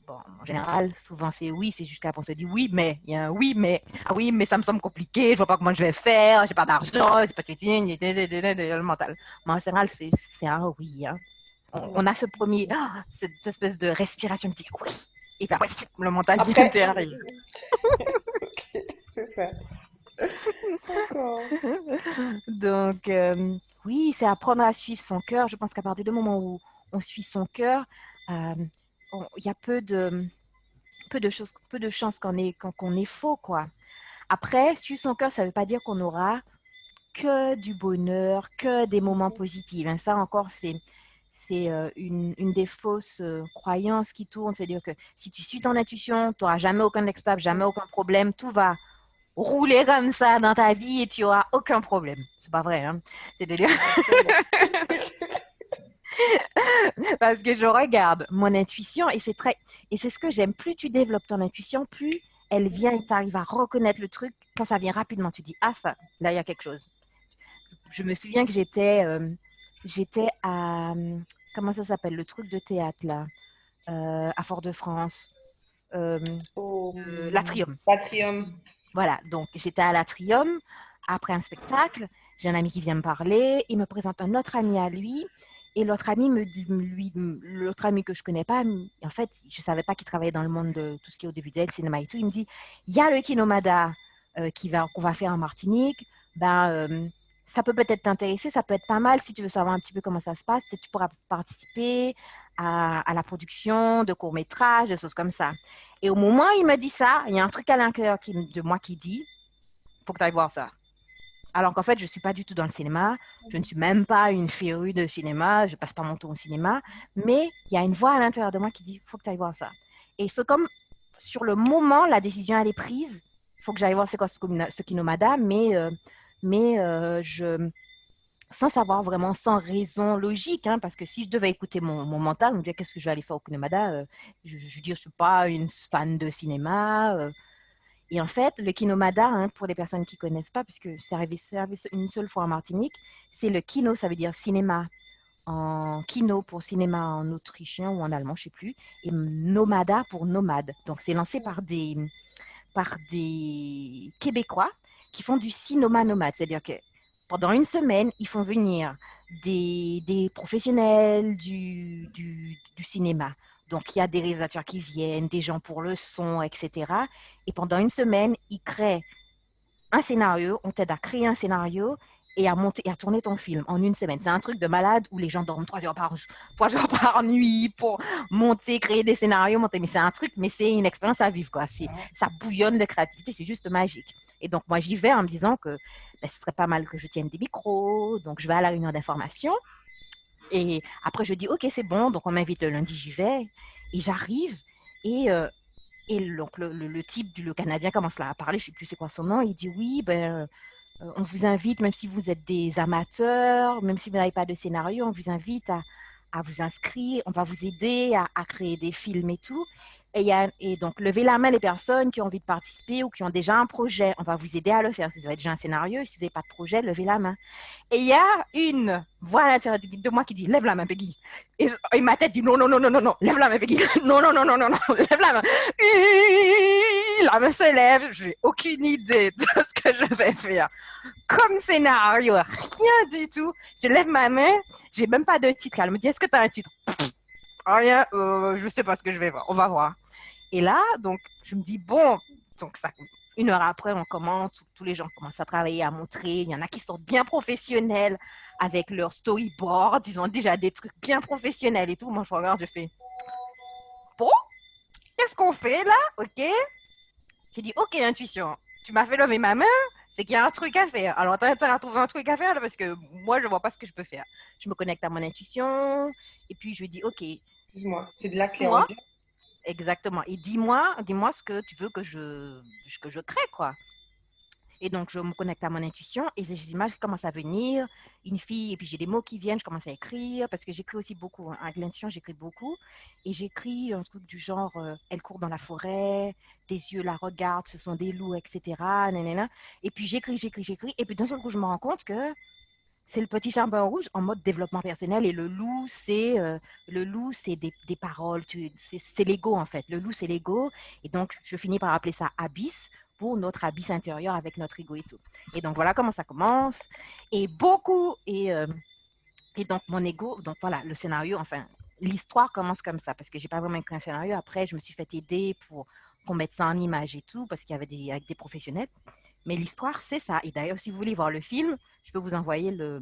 Bon, en général, souvent c'est oui, c'est jusqu'à on se dit oui, mais il y a un oui, mais ah oui, mais ça me semble compliqué, je vois pas comment je vais faire, j'ai pas d'argent, c'est pas le mental. Mais en général, c'est un oui. Hein. On a ce premier, cette espèce de respiration qui dit oui, et puis après, le mental vient Après, derrière. ok, c'est ça. D'accord. Donc, oui, c'est apprendre à suivre son cœur. Je pense qu'à partir du moment où on suit son cœur, euh, il y a peu de chances qu'on est faux, quoi. Après, suivre son cœur, ça ne veut pas dire qu'on aura que du bonheur, que des moments positifs. Hein. Ça encore, c'est une des fausses croyances qui tournent. C'est-à-dire que si tu suis ton intuition, tu n'auras jamais aucun obstacle, jamais aucun problème. Tout va rouler comme ça dans ta vie et tu n'auras aucun problème. C'est pas vrai. Hein. C'est-à-dire Exactement. parce que je regarde mon intuition et c'est ce que j'aime. Plus tu développes ton intuition, plus elle vient et tu arrives à reconnaître le truc. Quand ça vient rapidement, tu dis, ah ça, là, il y a quelque chose. Je me souviens que j'étais à, comment ça s'appelle, le truc de théâtre là, à Fort-de-France, euh, Au l'Atrium. Patrium. Voilà, donc j'étais à l'Atrium après un spectacle. J'ai un ami qui vient me parler, il me présente un autre ami à lui. Et l'autre ami que je connais pas, en fait, je savais pas qu'il travaillait dans le monde de tout ce qui est audiovisuel, cinéma et tout. Il me dit, il y a le Kinomada qu'on va faire en Martinique. Ben, ça peut-être t'intéresser, ça peut être pas mal si tu veux savoir un petit peu comment ça se passe. Peut-être tu pourras participer à la production de courts-métrages, des choses comme ça. Et au moment où il me dit ça, il y a un truc à l'intérieur de moi qui dit, faut que tu ailles voir ça. Alors qu'en fait, je ne suis pas du tout dans le cinéma, je ne suis même pas une férue de cinéma, je passe pas mon temps au cinéma, mais il y a une voix à l'intérieur de moi qui dit, faut que tu ailles voir ça. Et c'est comme, sur le moment, la décision elle est prise, il faut que j'aille voir c'est quoi ce Kinomada, mais sans savoir vraiment, sans raison logique, hein, parce que si je devais écouter mon mental, me dire qu'est-ce que je vais aller faire au Kinomada, je veux dire, je ne suis pas une fan de cinéma, et en fait, le kinomada, hein, pour les personnes qui ne connaissent pas, puisque c'est arrivé une seule fois en Martinique, c'est le kino, ça veut dire cinéma en kino pour cinéma en autrichien ou en allemand, je ne sais plus, et nomada pour nomade. Donc, c'est lancé par des Québécois qui font du cinéma nomade, c'est-à-dire que pendant une semaine, ils font venir des professionnels du cinéma. Donc, il y a des réalisateurs qui viennent, des gens pour le son, etc. Et pendant une semaine, ils créent un scénario, on t'aide à créer un scénario et à monter et à tourner ton film en une semaine. C'est un truc de malade où les gens dorment 3 heures par nuit pour monter, créer des scénarios, monter. Mais c'est un truc, mais c'est une expérience à vivre, quoi. Ça bouillonne de créativité, c'est juste magique. Et donc, moi, j'y vais en me disant que ben, ce serait pas mal que je tienne des micros. Donc, je vais à la réunion d'information. Et après, je dis, OK, c'est bon. Donc, on m'invite le lundi, j'y vais. Et j'arrive. Et et donc, le type, le Canadien commence là à parler, je ne sais plus c'est quoi son nom, il dit oui, ben, on vous invite, même si vous êtes des amateurs, même si vous n'avez pas de scénario, on vous invite à vous inscrire, on va vous aider à créer des films et tout. Et donc, levez la main les personnes qui ont envie de participer ou qui ont déjà un projet. On va vous aider à le faire. Si vous avez déjà un scénario, si vous n'avez pas de projet, levez la main. Et il y a une voix à l'intérieur de moi qui dit lève la main, Peggy. Et ma tête dit non, non, non, non, non, non, lève la main, Peggy. Non, non, non, non, non, non, lève la main. La main se lève, je n'ai aucune idée de ce que je vais faire. Comme scénario, rien du tout. Je lève ma main, j'ai même pas de titre. Elle me dit est-ce que tu as un titre? Rien, je sais pas ce que je vais voir, on va voir. Et là, donc, je me dis bon, donc ça, une heure après, on commence, tous les gens commencent à travailler, à montrer. Il y en a qui sont bien professionnels avec leur storyboard. Ils ont déjà des trucs bien professionnels et tout. Moi, je regarde, je fais bon, qu'est-ce qu'on fait là? OK. J'ai dit OK, intuition. Tu m'as fait lever ma main, c'est qu'il y a un truc à faire. Alors, tu as trouvé un truc à faire là, parce que moi, je ne vois pas ce que je peux faire. Je me connecte à mon intuition et puis je dis OK. Excuse-moi, c'est de la Moi, clairaudience. exactement. Et dis-moi ce que tu veux que je crée, quoi. Et donc, je me connecte à mon intuition et ces images commencent à venir. Une fille, et puis j'ai des mots qui viennent, je commence à écrire parce que j'écris aussi beaucoup. Hein. Avec l'intuition, j'écris beaucoup. Et j'écris un truc du genre elle court dans la forêt, des yeux la regardent, ce sont des loups, etc. Nanana. Et puis j'écris. Et puis d'un seul coup, je me rends compte que c'est le petit charbon rouge en mode développement personnel et le loup, c'est des paroles, c'est l'ego en fait. Le loup, c'est l'ego. Et donc, je finis par appeler ça abysse pour notre abysse intérieur avec notre ego et tout. Et donc, voilà comment ça commence. Et beaucoup, et donc mon ego, donc voilà, le scénario, enfin, l'histoire commence comme ça parce que j'ai pas vraiment écrit un scénario. Après, je me suis fait aider pour qu'on mette ça en image et tout parce qu'il y avait avec des professionnels. Mais l'histoire, c'est ça. Et d'ailleurs, si vous voulez voir le film, je peux vous envoyer le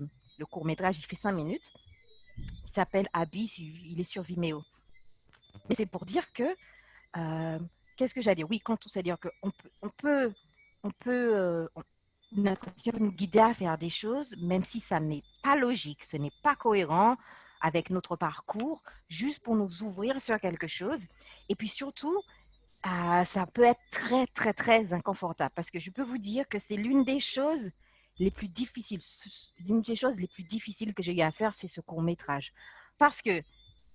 court-métrage. Il fait 5 minutes. Il s'appelle Abyss. Il est sur Vimeo. Mais c'est pour dire que, euh, qu'est-ce que j'allais dire? Oui, quand on sait dire qu'on peut, notre intuition peut nous guider à faire des choses, même si ça n'est pas logique, ce n'est pas cohérent avec notre parcours, juste pour nous ouvrir sur quelque chose. Et puis surtout, ça peut être très, très, très inconfortable parce que je peux vous dire que c'est l'une des choses les plus difficiles. L'une des choses les plus difficiles que j'ai eu à faire, c'est ce court-métrage. Parce que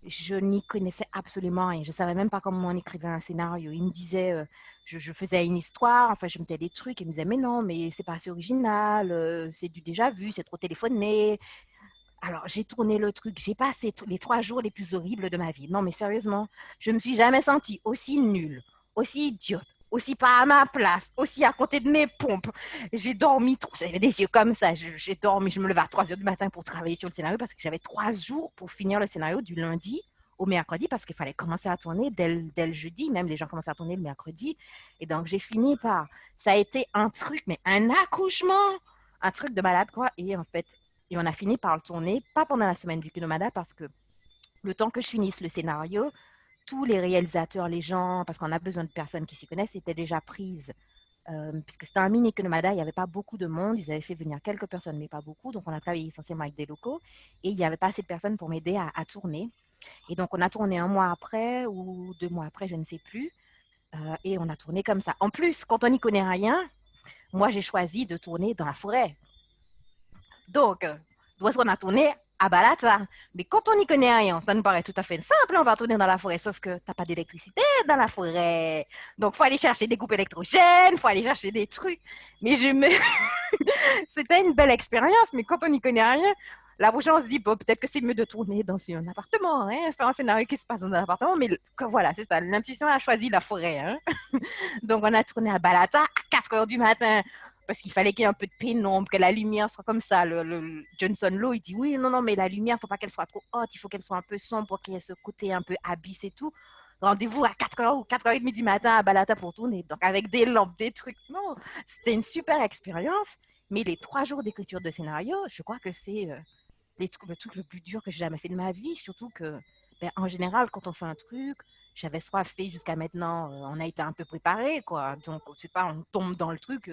je n'y connaissais absolument rien. Je ne savais même pas comment on écrivait un scénario. Il me disait, je faisais une histoire, enfin, je mettais des trucs, et il me disait, mais non, mais c'est pas assez original, c'est du déjà vu, c'est trop téléphoné. Alors, j'ai tourné le truc, j'ai passé les 3 jours les plus horribles de ma vie. Non, mais sérieusement, je me suis jamais sentie aussi nulle, aussi idiote, aussi pas à ma place, aussi à côté de mes pompes. J'ai dormi trop, j'avais des yeux comme ça. J'ai dormi, je me levais à 3 heures du matin pour travailler sur le scénario parce que j'avais 3 jours pour finir le scénario du lundi au mercredi parce qu'il fallait commencer à tourner dès le jeudi, même les gens commençaient à tourner le mercredi. Et donc, j'ai fini par, ça a été un truc, mais un accouchement, un truc de malade, quoi. Et en fait, et on a fini par le tourner, pas pendant la semaine du Kinomada, parce que le temps que je finisse le scénario, tous les réalisateurs, les gens, parce qu'on a besoin de personnes qui s'y connaissent, étaient déjà prises. Puisque c'était un mini Kinomada, il n'y avait pas beaucoup de monde, ils avaient fait venir quelques personnes, mais pas beaucoup. Donc on a travaillé essentiellement avec des locaux et il n'y avait pas assez de personnes pour m'aider à tourner. Et donc on a tourné 1 mois après ou 2 mois après, je ne sais plus. Et on a tourné comme ça. En plus, quand on n'y connaît rien, moi j'ai choisi de tourner dans la forêt. Donc, d'où est-ce qu'on a tourné? À Balata. Mais quand on n'y connaît rien, ça nous paraît tout à fait simple, on va tourner dans la forêt, sauf que tu n'as pas d'électricité dans la forêt. Donc, il faut aller chercher des groupes électrogènes, il faut aller chercher des trucs. Mais c'était une belle expérience, mais quand on n'y connaît rien, la prochaine, on se dit, bon, peut-être que c'est mieux de tourner dans un appartement, hein, faire un scénario qui se passe dans un appartement, mais voilà, c'est ça, l'intuition a choisi la forêt. Hein. Donc, on a tourné à Balata à 4 heures du matin. parce qu'il fallait qu'il y ait un peu de pénombre, que la lumière soit comme ça. Le Johnson Law, il dit oui, non, non, mais la lumière, il ne faut pas qu'elle soit trop haute, il faut qu'elle soit un peu sombre pour qu'il y ait ce côté un peu abysse et tout. Rendez-vous à 4h ou 4h30 du matin à Balata pour tourner, donc avec des lampes, des trucs. Non, c'était une super expérience, mais les 3 jours d'écriture de scénario, je crois que c'est le truc le plus dur que j'ai jamais fait de ma vie, surtout que, ben, en général, quand on fait un truc, j'avais soit fait jusqu'à maintenant, on a été un peu préparé, quoi. Donc, je sais pas, on tombe dans le truc.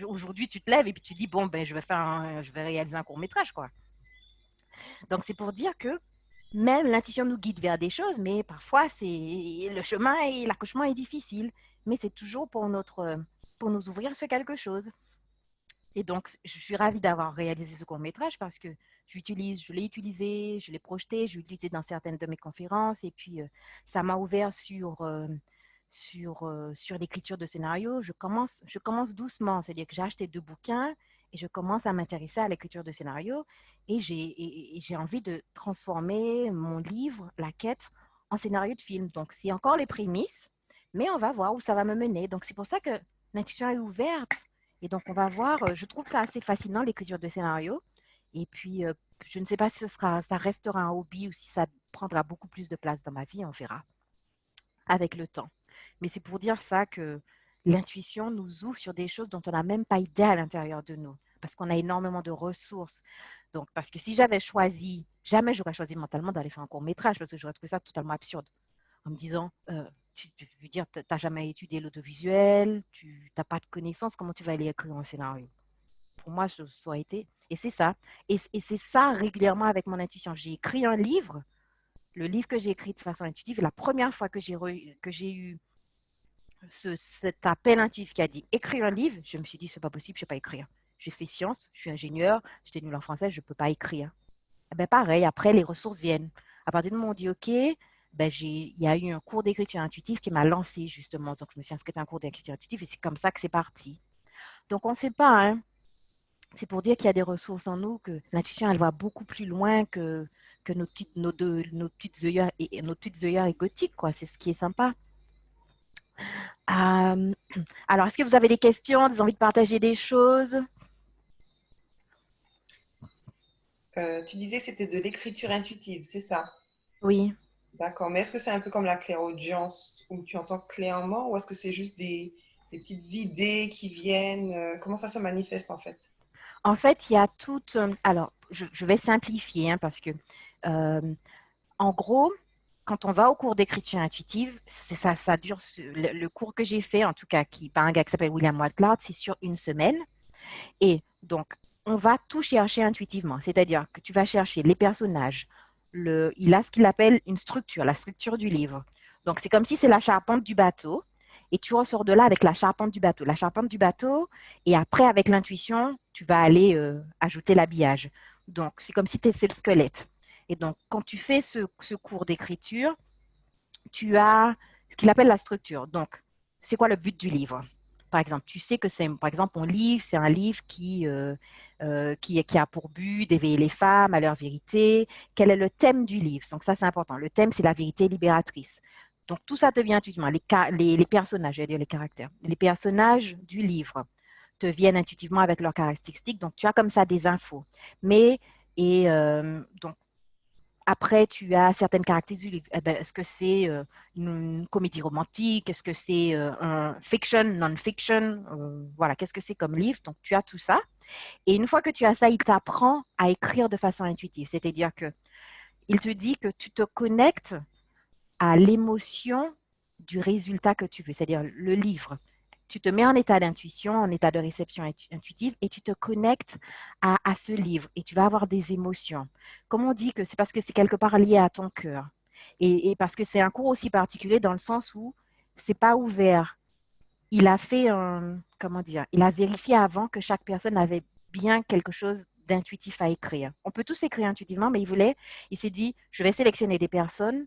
Aujourd'hui, tu te lèves et puis tu dis, bon, ben, je vais réaliser un court-métrage, quoi. Donc, c'est pour dire que même l'intuition nous guide vers des choses, mais parfois, le chemin et l'accouchement est difficile. Mais c'est toujours pour nous ouvrir sur quelque chose. Et donc, je suis ravie d'avoir réalisé ce court-métrage parce que je l'ai utilisé, je l'ai projeté, je l'ai utilisé dans certaines de mes conférences et puis ça m'a ouvert sur l'écriture de scénario. Je commence doucement, c'est-à-dire que j'ai acheté 2 bouquins et je commence à m'intéresser à l'écriture de scénario et j'ai envie de transformer mon livre, La Quête, en scénario de film. Donc, c'est encore les prémices, mais on va voir où ça va me mener. Donc, c'est pour ça que l'intuition est ouverte. Et donc, on va voir, je trouve ça assez fascinant, l'écriture de scénario. Et puis, je ne sais pas si ça restera un hobby ou si ça prendra beaucoup plus de place dans ma vie, on verra avec le temps. Mais c'est pour dire ça que l'intuition nous ouvre sur des choses dont on n'a même pas idée à l'intérieur de nous, parce qu'on a énormément de ressources. Donc, parce que si j'avais choisi, jamais j'aurais choisi mentalement d'aller faire un court-métrage, parce que j'aurais trouvé ça totalement absurde, en me disant, tu veux dire, tu n'as jamais étudié l'audiovisuel, tu n'as pas de connaissances, comment tu vas aller écrire un scénario? Pour moi, ça aurait été. Et c'est ça. Et c'est ça régulièrement avec mon intuition. J'ai écrit un livre, le livre que j'ai écrit de façon intuitive, la première fois que j'ai eu cet appel intuitif qui a dit écrire un livre, je me suis dit, c'est pas possible, je ne sais pas écrire. J'ai fait sciences, je suis ingénieur, j'étais nulle en français, je ne peux pas écrire. Eh ben pareil, après, les ressources viennent. À partir du moment où on dit OK, ben il y a eu un cours d'écriture intuitive qui m'a lancé justement. Donc, je me suis inscrite à un cours d'écriture intuitive et c'est comme ça que c'est parti. Donc, on ne sait pas, hein. C'est pour dire qu'il y a des ressources en nous, que l'intuition, elle va beaucoup plus loin que nos petites œillères égotiques, quoi. C'est ce qui est sympa. Euh, alors, est-ce que vous avez des questions, des envies de partager des choses? Tu disais que c'était de l'écriture intuitive, c'est ça? Oui. D'accord. Mais est-ce que c'est un peu comme la clairaudience où tu entends clairement ou est-ce que c'est juste des petites idées qui viennent? Comment ça se manifeste en fait? En fait, il y a toute... alors, je vais simplifier hein, parce que, en gros, quand on va au cours d'écriture intuitive, ça dure... Le cours que j'ai fait, en tout cas, par un gars qui s'appelle William Whitecloud, c'est sur 1 semaine. Et donc, on va tout chercher intuitivement. C'est-à-dire que tu vas chercher les personnages. Il a ce qu'il appelle une structure, la structure du livre. Donc, c'est comme si c'est la charpente du bateau. Et tu ressors de là avec la charpente du bateau. La charpente du bateau, et après, avec l'intuition, tu vas aller ajouter l'habillage. Donc, c'est comme si c'est le squelette. Et donc, quand tu fais ce cours d'écriture, tu as ce qu'il appelle la structure. Donc, c'est quoi le but du livre? Par exemple, tu sais que c'est, par exemple, mon livre, c'est un livre qui a pour but d'éveiller les femmes à leur vérité. Quel est le thème du livre? Donc, ça, c'est important. Le thème, c'est la vérité libératrice. Donc, tout ça devient intuitivement. Les personnages, je vais dire les caractères. Les personnages du livre te viennent intuitivement avec leurs caractéristiques. Donc, tu as comme ça des infos. Donc, après, tu as certaines caractéristiques. Eh ben, est-ce que c'est une comédie romantique? Est-ce que c'est un fiction, non-fiction? Voilà, qu'est-ce que c'est comme livre? Donc, tu as tout ça. Et une fois que tu as ça, il t'apprend à écrire de façon intuitive. C'est-à-dire que il te dit que tu te connectes à l'émotion du résultat que tu veux, c'est-à-dire le livre. Tu te mets en état d'intuition, en état de réception intuitive et tu te connectes à ce livre et tu vas avoir des émotions. Comme on dit que c'est parce que c'est quelque part lié à ton cœur et parce que c'est un cours aussi particulier dans le sens où c'est pas ouvert. Il a fait comment dire, il a vérifié avant que chaque personne avait bien quelque chose d'intuitif à écrire. On peut tous écrire intuitivement, mais il s'est dit, je vais sélectionner des personnes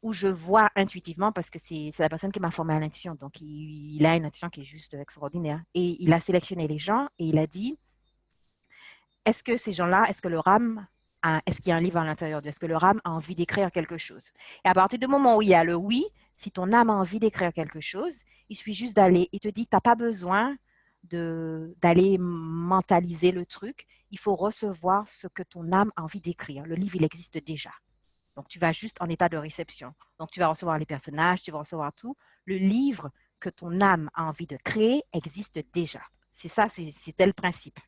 où je vois intuitivement, parce que c'est la personne qui m'a formé à l'intuition, donc il a une intuition qui est juste extraordinaire. Et il a sélectionné les gens et il a dit, est-ce que ces gens-là, est-ce qu'il y a un livre à l'intérieur d'eux? Est-ce que leur âme a envie d'écrire quelque chose? Et à partir du moment où il y a le oui, si ton âme a envie d'écrire quelque chose, il suffit juste d'aller. Il te dit, tu n'as pas besoin d'aller mentaliser le truc. Il faut recevoir ce que ton âme a envie d'écrire. Le livre, il existe déjà. Donc, tu vas juste en état de réception. Donc, tu vas recevoir les personnages, tu vas recevoir tout. Le livre que ton âme a envie de créer existe déjà. C'est ça, c'est tel principe.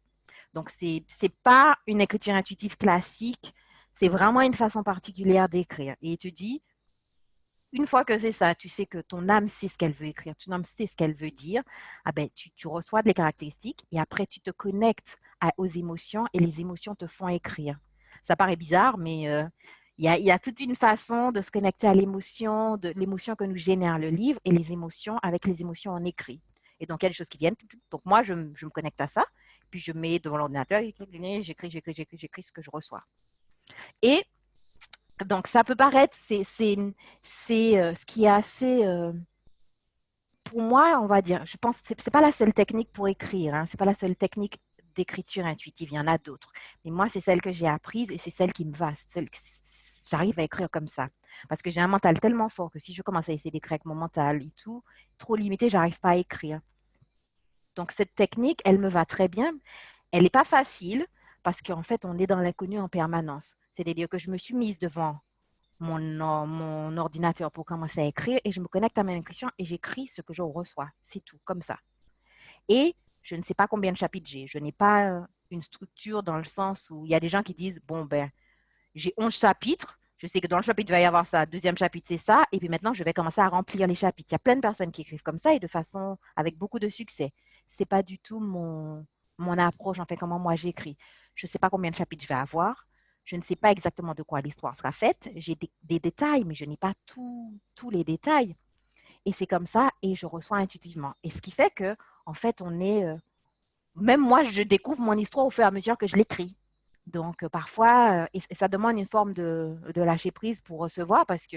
Donc, c'est pas une écriture intuitive classique. C'est vraiment une façon particulière d'écrire. Et tu dis, une fois que c'est ça, tu sais que ton âme sait ce qu'elle veut écrire, ton âme sait ce qu'elle veut dire, ah ben, tu reçois des caractéristiques et après tu te connectes aux émotions et les émotions te font écrire. Ça paraît bizarre, mais il y a toute une façon de se connecter à l'émotion, de l'émotion que nous génère le livre et les émotions, avec les émotions on écrit. Et donc, il y a des choses qui viennent. Donc, moi, je me connecte à ça, puis je mets devant l'ordinateur, j'écris ce que je reçois. Et donc, ça peut paraître, c'est ce qui est assez, pour moi, on va dire, je pense que ce n'est pas la seule technique pour écrire, hein, ce n'est pas la seule technique d'écriture intuitive, il y en a d'autres. Mais moi, c'est celle que j'ai apprise et c'est celle qui me va, j'arrive à écrire comme ça. Parce que j'ai un mental tellement fort que si je commence à essayer d'écrire avec mon mental et tout, trop limité, j'arrive pas à écrire. Donc, cette technique, elle me va très bien. Elle n'est pas facile parce qu'en fait, on est dans l'inconnu en permanence. C'est-à-dire que je me suis mise devant mon ordinateur pour commencer à écrire et je me connecte à ma intuition et j'écris ce que je reçois. C'est tout, comme ça. Et je ne sais pas combien de chapitres j'ai. Je n'ai pas une structure dans le sens où il y a des gens qui disent, bon, ben, j'ai 11 chapitres. Je sais que dans le chapitre, il va y avoir ça. Deuxième chapitre, c'est ça. Et puis maintenant, je vais commencer à remplir les chapitres. Il y a plein de personnes qui écrivent comme ça et de façon, avec beaucoup de succès. Ce n'est pas du tout mon approche, en fait, comment moi j'écris. Je ne sais pas combien de chapitres je vais avoir. Je ne sais pas exactement de quoi l'histoire sera faite. J'ai des détails, mais je n'ai pas tous les détails. Et c'est comme ça, et je reçois intuitivement. Et ce qui fait que, en fait, même moi, je découvre mon histoire au fur et à mesure que je l'écris. Donc, parfois, et ça demande une forme de lâcher prise pour recevoir parce que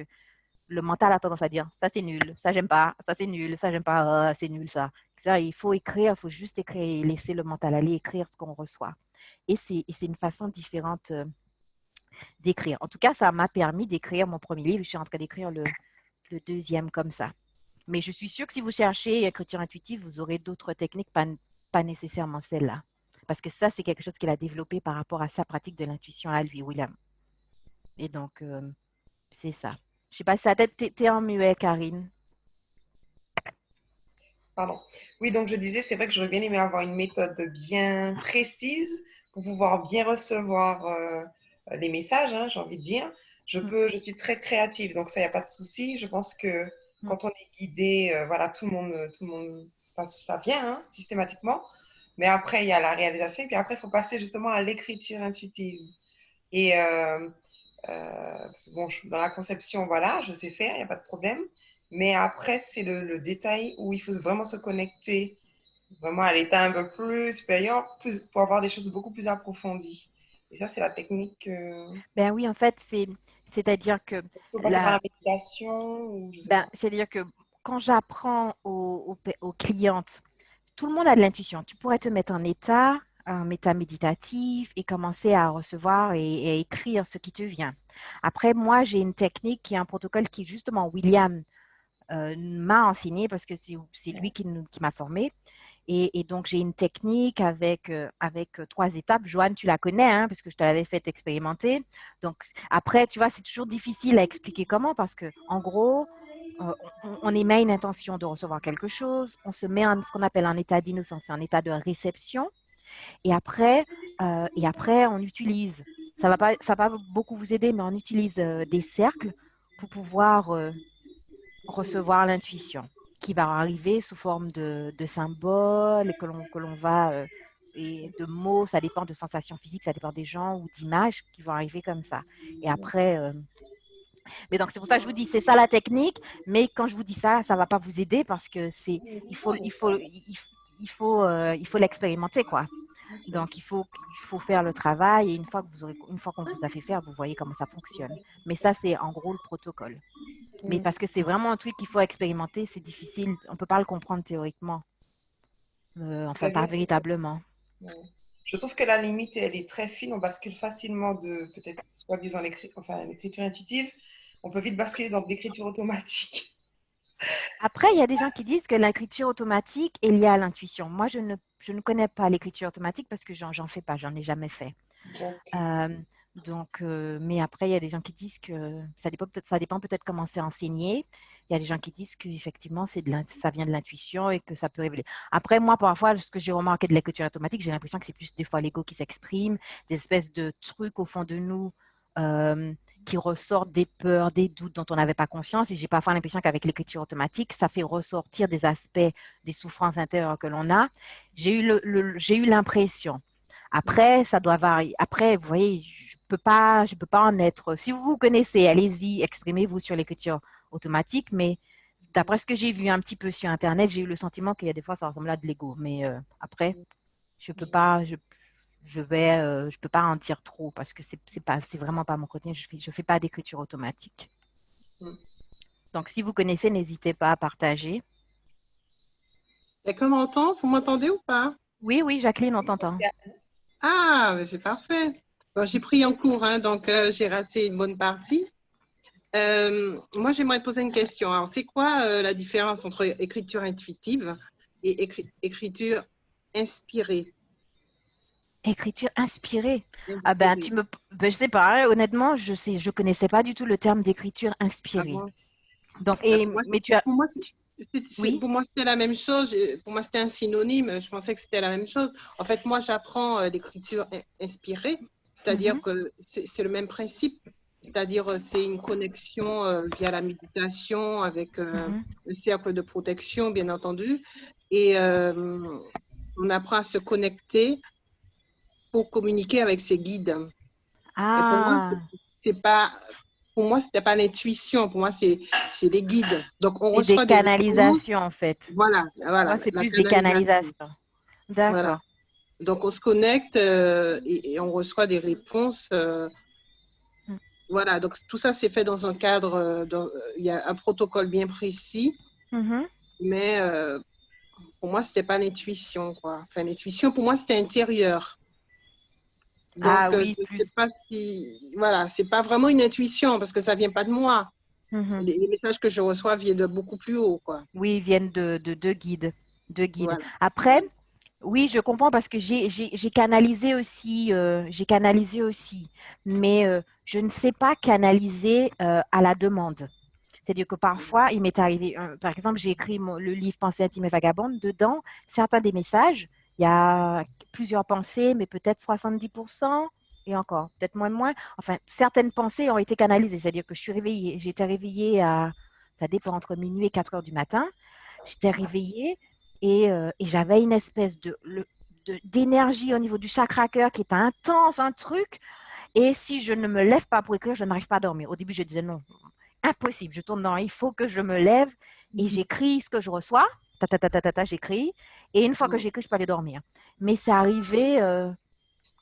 le mental a tendance à dire ça c'est nul, ça j'aime pas, ça c'est nul, ça j'aime pas, c'est nul ça. Il faut écrire, il faut juste écrire et laisser le mental aller écrire ce qu'on reçoit. Et c'est une façon différente d'écrire. En tout cas, ça m'a permis d'écrire mon premier livre. Je suis en train d'écrire le deuxième comme ça. Mais je suis sûre que si vous cherchez écriture intuitive, vous aurez d'autres techniques, pas nécessairement celle-là. Parce que ça, c'est quelque chose qu'il a développé par rapport à sa pratique de l'intuition à lui, William. Et donc, c'est ça. Je ne sais pas si ça t'es en muet, Karine. Pardon. Oui, donc je disais, c'est vrai que j'aurais bien aimé avoir une méthode bien précise pour pouvoir bien recevoir les messages, hein, j'ai envie de dire. Je suis très créative, donc ça, il n'y a pas de souci. Je pense que quand on est guidé, voilà, tout le monde, ça vient hein, systématiquement. Mais après, il y a la réalisation, et puis après, il faut passer justement à l'écriture intuitive. Et bon, dans la conception, voilà, je sais faire, il n'y a pas de problème. Mais après, c'est le détail où il faut vraiment se connecter vraiment à l'état un peu plus supérieur pour avoir des choses beaucoup plus approfondies. Et ça, c'est la technique. Ben oui, en fait, c'est-à-dire que Il faut passer par la méditation ou je sais pas. c'est-à-dire que quand j'apprends aux clientes, tout le monde a de l'intuition. Tu pourrais te mettre en état, un état méditatif et commencer à recevoir et écrire ce qui te vient. Après, moi, j'ai une technique qui est un protocole qui, justement, William m'a enseigné parce que c'est lui qui m'a formé. Et donc, j'ai une technique avec 3 étapes. Joanne, tu la connais, hein, parce que je te l'avais fait expérimenter. Donc, après, tu vois, c'est toujours difficile à expliquer comment parce que, en gros, on émet une intention de recevoir quelque chose, on se met en ce qu'on appelle un état d'innocence, un état de réception, et après, on utilise, ça va beaucoup vous aider, mais on utilise des cercles pour pouvoir recevoir l'intuition qui va arriver sous forme de symboles que l'on va et de mots, ça dépend de sensations physiques, ça dépend des gens ou d'images qui vont arriver comme ça. Et après, mais donc c'est pour ça que je vous dis, c'est ça la technique. Mais quand je vous dis ça, ça va pas vous aider parce que il faut l'expérimenter quoi. Donc il faut faire le travail et une fois qu'on vous a fait faire, vous voyez comment ça fonctionne. Mais ça c'est en gros le protocole. Mais parce que c'est vraiment un truc qu'il faut expérimenter, c'est difficile. On ne peut pas le comprendre théoriquement. Enfin, pas véritablement. Je trouve que la limite, elle est très fine. On bascule facilement de peut-être soi-disant l'écriture intuitive. On peut vite basculer dans de l'écriture automatique. Après, il y a des gens qui disent que l'écriture automatique est liée à l'intuition. Moi, je ne je ne connais pas l'écriture automatique parce que j'en fais pas, j'en ai jamais fait. Ok. Mais après, il y a des gens qui disent que ça dépend peut-être comment c'est enseigné. Il y a des gens qui disent qu'effectivement, ça vient de l'intuition et que ça peut révéler. Après, moi, parfois, ce que j'ai remarqué de l'écriture automatique, j'ai l'impression que c'est plus des fois l'ego qui s'exprime, des espèces de trucs au fond de nous euh, qui ressortent des peurs, des doutes dont on n'avait pas conscience. Et j'ai parfois l'impression qu'avec l'écriture automatique, ça fait ressortir des aspects des souffrances intérieures que l'on a. J'ai eu l'impression. Après, ça doit varier. Après, vous voyez, je peux pas en être. Si vous vous connaissez, allez-y, exprimez-vous sur l'écriture automatique. Mais d'après ce que j'ai vu un petit peu sur Internet, j'ai eu le sentiment qu'il y a des fois, ça ressemble à de l'ego. Mais après, je peux pas, je peux pas en dire trop parce que c'est vraiment pas mon côté. Je fais pas d'écriture automatique. Mm. Donc, si vous connaissez, n'hésitez pas à partager. Et comment on m'entend? Vous m'entendez ou pas? Oui, oui, Jacqueline, on t'entend. Ah, mais c'est parfait. Bon, j'ai pris en cours, hein, donc j'ai raté une bonne partie. Moi, j'aimerais poser une question. Alors, c'est quoi la différence entre écriture intuitive et écriture inspirée? Écriture inspirée. Ah ben, je sais pas, hein, honnêtement, je connaissais pas du tout le terme d'écriture Ah inspirée. bon? Donc, mais oui, Pour moi, c'était la même chose. Pour moi, c'était un synonyme. Je pensais que c'était la même chose. En fait, moi, j'apprends l'écriture inspirée, c'est-à-dire mhm, que c'est le même principe. C'est-à-dire, c'est une connexion via la méditation avec mhm. le cercle de protection, bien entendu. Et on apprend à se connecter pour communiquer avec ses guides. Et Ah, c'est pas, pour moi, c'était pas l'intuition. Pour moi, c'est les guides. Donc, on c'est des reçoit des réponses. canalisations en fait. Voilà, Moi, voilà, c'est la plus des canalisation. canalisations. Voilà. D'accord. Donc, on se connecte et on reçoit des réponses. Mm. Voilà, donc tout ça, c'est fait dans un cadre, il y a un protocole bien précis, Mhm. mais pour moi, c'était pas l'intuition, quoi. Enfin, l'intuition, pour moi, c'était intérieur. Ah Donc, oui, je sais plus. pas si, voilà, c'est pas vraiment une intuition parce que ça vient pas de moi. Mhm. Les messages que je reçois viennent de beaucoup plus haut, quoi. Oui, ils viennent de deux guides. Deux guides. Voilà. Après, oui, je comprends parce que j'ai canalisé aussi, mais je ne sais pas canaliser à la demande. C'est-à-dire que parfois, il m'est arrivé, par exemple, j'ai écrit le livre Pensée intime et vagabonde. Dedans, certains des messages, il y a plusieurs pensées, mais peut-être 70%, et encore, peut-être moins. Enfin, certaines pensées ont été canalisées. C'est-à-dire que j'étais réveillée ça dépend, entre minuit et 4 heures du matin. J'étais réveillée et j'avais une espèce d'énergie au niveau du chakra cœur qui était intense, un truc. Et si je ne me lève pas pour écrire, je n'arrive pas à dormir. Au début, je disais non, impossible. Je tourne dans, il faut que je me lève et j'écris ce que je reçois. J'écris. Et une fois que Mm. j'écris, je peux aller dormir. Mais c'est arrivé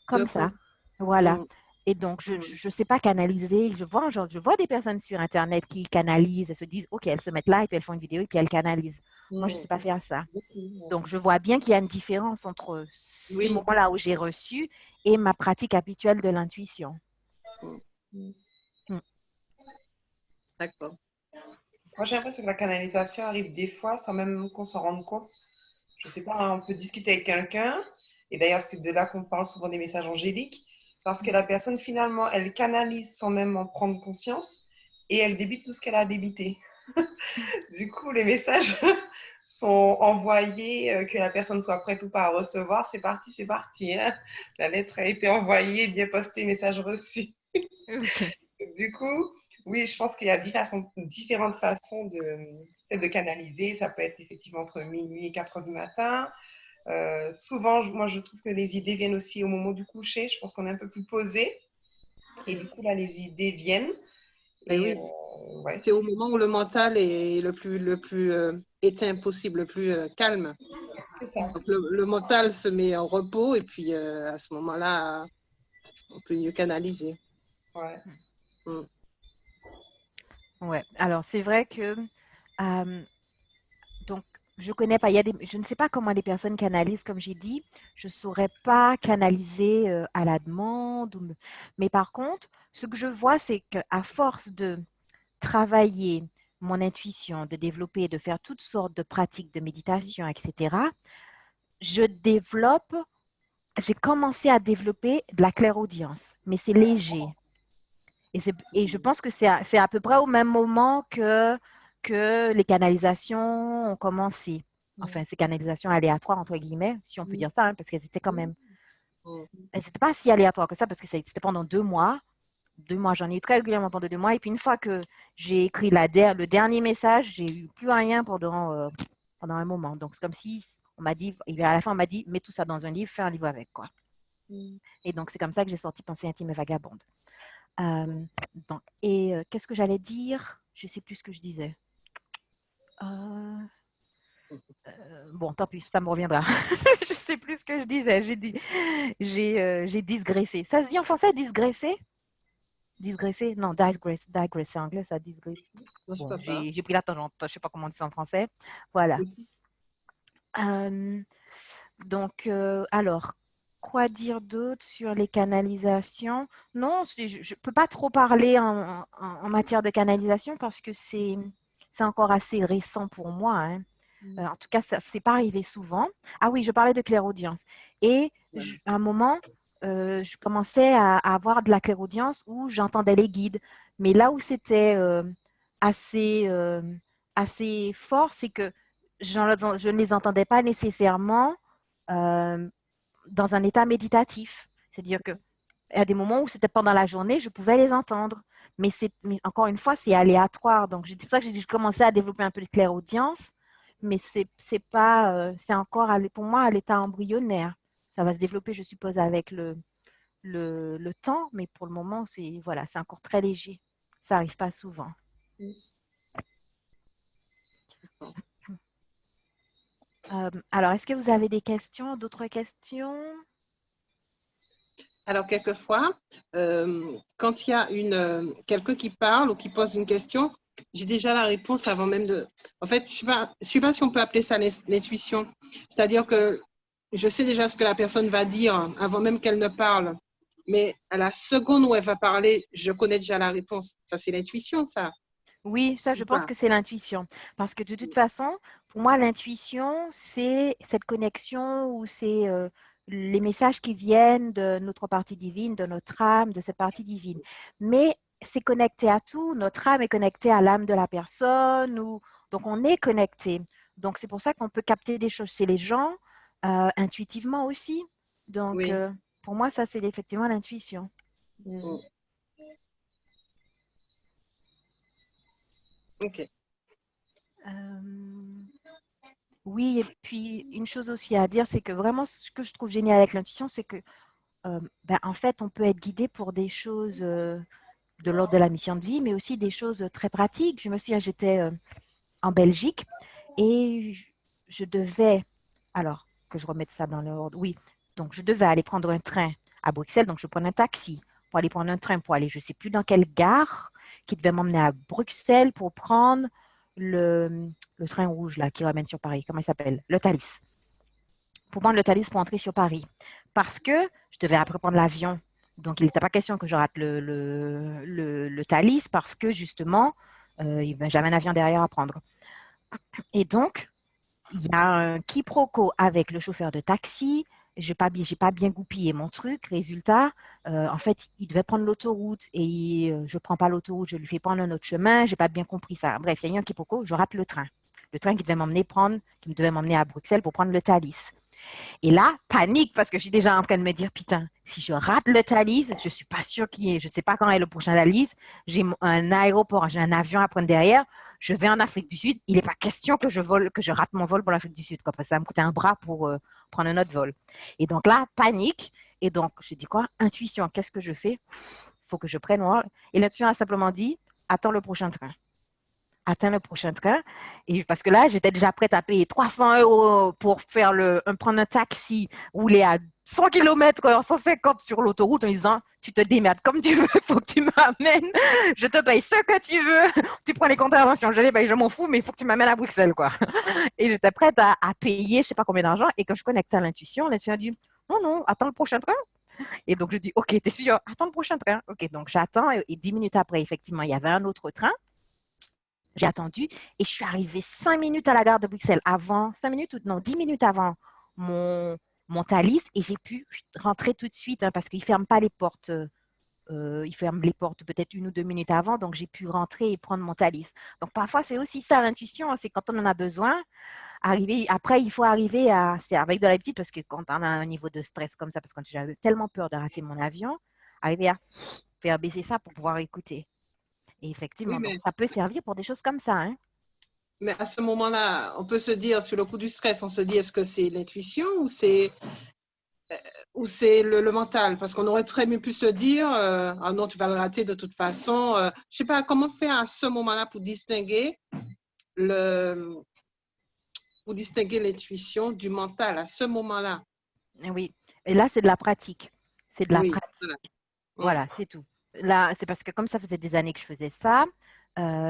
comme Donc, ça. Voilà. mm, Et donc, je mm, ne sais pas canaliser. Je vois des personnes sur Internet qui canalisent. Elles se disent, OK, elles se mettent là et puis elles font une vidéo et puis elles canalisent. Moi, je ne sais pas mm. faire ça. Donc, je vois bien qu'il y a une différence entre ces Oui. moments-là où j'ai reçu et ma pratique habituelle de l'intuition. Mm. Mm. D'accord. Moi, j'ai l'impression que la canalisation arrive des fois sans même qu'on s'en rende compte. Je sais pas, hein, on peut discuter avec quelqu'un, et d'ailleurs, c'est de là qu'on parle souvent des messages angéliques, parce que la personne, finalement, elle canalise sans même en prendre conscience, et elle débite tout ce qu'elle a débité. Du coup, les messages sont envoyés, que la personne soit prête ou pas à recevoir. C'est parti, c'est parti, hein. La lettre a été envoyée, bien postée, message reçu. OK. Du coup, oui, je pense qu'il y a différentes façons peut-être de canaliser. Ça peut être effectivement entre minuit et 4 heures du matin. Souvent, moi, je trouve que les idées viennent aussi au moment du coucher. Je pense qu'on est un peu plus posé. Et du coup, là, les idées viennent. Ben Et oui. ouais, C'est au moment où le mental est le plus éteint possible, le plus calme. c'est ça. Donc le mental se met en repos et puis à ce moment-là, on peut mieux canaliser. Ouais. Mm. Ouais. Alors, c'est vrai que euh, donc je connais pas. Je ne sais pas comment les personnes canalisent, comme j'ai dit. Je saurais pas canaliser à la demande. Mais par contre, ce que je vois, c'est qu'à force de travailler mon intuition, de développer, de faire toutes sortes de pratiques de méditation, etc., j'ai commencé à développer de la clairaudience, mais c'est léger. Et je pense que c'est à peu près au même moment que les canalisations ont commencé. Enfin, ces canalisations aléatoires, entre guillemets, si on peut dire ça, hein, parce qu'elles étaient quand même... Elles n'étaient pas si aléatoires que ça, parce que c'était pendant 2 mois. 2 mois, j'en ai eu très régulièrement pendant 2 mois. Et puis, une fois que j'ai écrit le dernier message, j'ai eu plus rien pendant un moment. Donc, c'est comme si on m'a dit, et à la fin, on m'a dit, mets tout ça dans un livre, fais un livre avec, quoi. Et donc, c'est comme ça que j'ai sorti Pensée intime et vagabonde. Qu'est-ce que j'allais dire? Je ne sais plus ce que je disais. Bon, tant pis, ça me reviendra. Je ne sais plus ce que je disais. J'ai digressé. Ça se dit en français, digresser? Digresser? Non, digresser en anglais, ça digresse. Bon, j'ai pris la tangente. Je ne sais pas comment on dit ça en français. Voilà. Alors, quoi dire d'autre sur les canalisations? Non, je ne peux pas trop parler en matière de canalisation parce que c'est encore assez récent pour moi. Hein. En tout cas, ça ne s'est pas arrivé souvent. Ah oui, je parlais de clairaudience. Et à un moment, je commençais à avoir de la clairaudience où j'entendais les guides. Mais là où c'était assez fort, c'est que je ne les entendais pas nécessairement dans un état méditatif. C'est-à-dire qu'il y a des moments où c'était pendant la journée, je pouvais les entendre. Mais encore une fois, c'est aléatoire. Donc, c'est pour ça que j'ai commencé à développer un peu de clairaudience. Mais c'est pas, c'est encore, pour moi, à l'état embryonnaire. Ça va se développer, je suppose, avec le temps. Mais pour le moment, c'est encore très léger. Ça n'arrive pas souvent. Alors, est-ce que vous avez des questions, d'autres questions? Alors, quelquefois, quand il y a quelqu'un qui parle ou qui pose une question, j'ai déjà la réponse avant même de... En fait, je ne sais pas si on peut appeler ça l'intuition. C'est-à-dire que je sais déjà ce que la personne va dire avant même qu'elle ne parle. Mais à la seconde où elle va parler, je connais déjà la réponse. Ça, c'est l'intuition, ça. Oui, ça, je pense que c'est l'intuition. Parce que de toute façon, pour moi, l'intuition, c'est cette connexion où c'est les messages qui viennent de notre partie divine, de notre âme, de cette partie divine. Mais c'est connecté à tout. Notre âme est connectée à l'âme de la personne. Donc, on est connecté. Donc, c'est pour ça qu'on peut capter des choses chez les gens intuitivement aussi. Donc, Oui. pour moi, ça, c'est effectivement l'intuition. OK. Oui, et puis une chose aussi à dire, c'est que vraiment ce que je trouve génial avec l'intuition, c'est que en fait, on peut être guidé pour des choses de l'ordre de la mission de vie, mais aussi des choses très pratiques. Je me souviens, j'étais en Belgique et je devais, alors que je remette ça dans l'ordre, oui, donc je devais aller prendre un train à Bruxelles, donc je prenais un taxi pour aller prendre un train pour aller, je ne sais plus dans quelle gare, qui devait m'emmener à Bruxelles pour prendre le train rouge là, qui ramène sur Paris. Comment il s'appelle? Le Thalys. Pour prendre le Thalys pour entrer sur Paris. Parce que je devais après prendre l'avion. Donc, il n'était pas question que je rate le Thalys parce que justement, j'avais un avion derrière à prendre. Et donc, il y a un quiproquo avec le chauffeur de taxi. Je n'ai pas bien goupillé mon truc. Résultat, en fait, il devait prendre l'autoroute et je ne prends pas l'autoroute, je lui fais prendre un autre chemin. Je n'ai pas bien compris ça. Bref, il y a eu un quiproquo, je rate le train. Le train qui devait m'emmener à Bruxelles pour prendre le Thalys. Et là, panique, parce que je suis déjà en train de me dire, putain, si je rate le Thalys, je ne suis pas sûre qu'il y ait, je ne sais pas quand est le prochain Thalys, j'ai un aéroport, j'ai un avion à prendre derrière, je vais en Afrique du Sud, il n'est pas question que je rate mon vol pour l'Afrique du Sud, quoi, parce que ça va me coûter un bras pour prendre un autre vol. Et donc là, panique, et donc je dis quoi? Intuition, qu'est-ce que je fais? Il faut que je prenne moi. Et l'intuition a simplement dit, attends le prochain train. Attends le prochain train. Et parce que là, j'étais déjà prête à payer 300 € pour prendre un taxi, rouler à 100 km/h, 150 sur l'autoroute en me disant, tu te démerdes comme tu veux, il faut que tu m'amènes, je te paye ce que tu veux, tu prends les contraventions, je les paye, je m'en fous, mais il faut que tu m'amènes à Bruxelles, quoi. Et j'étais prête à payer, je ne sais pas combien d'argent, et quand je connectais à l'intuition a dit, non, attends le prochain train. Et donc, je dis, ok, t'es sûr, attends le prochain train. Ok, donc j'attends, et 10 minutes après, effectivement, il y avait un autre train. J'ai attendu et je suis arrivée 5 minutes à la gare de Bruxelles 5 minutes ou non, 10 minutes avant mon Thalys et j'ai pu rentrer tout de suite parce qu'il ne ferme pas les portes. Il ferme les portes peut-être 1 ou 2 minutes avant, donc j'ai pu rentrer et prendre mon Thalys. Donc parfois, c'est aussi ça l'intuition, c'est quand on en a besoin. Après, il faut arriver c'est avec de l'habitude parce que quand on a un niveau de stress comme ça, parce que j'avais tellement peur de rater mon avion, arriver à faire baisser ça pour pouvoir écouter. Et Oui, effectivement, donc ça peut servir pour des choses comme ça. Hein. mais à ce moment-là, on peut se dire, sur le coup du stress, on se dit, est-ce que c'est l'intuition ou c'est le mental? Parce qu'on aurait très bien pu se dire, ah non, tu vas le rater de toute façon. Je ne sais pas, comment faire à ce moment-là pour distinguer l'intuition du mental à ce moment-là? Oui, et là, c'est de la pratique. C'est de la Oui, pratique. voilà. Voilà, c'est tout. Là, c'est parce que comme ça faisait des années que je faisais ça,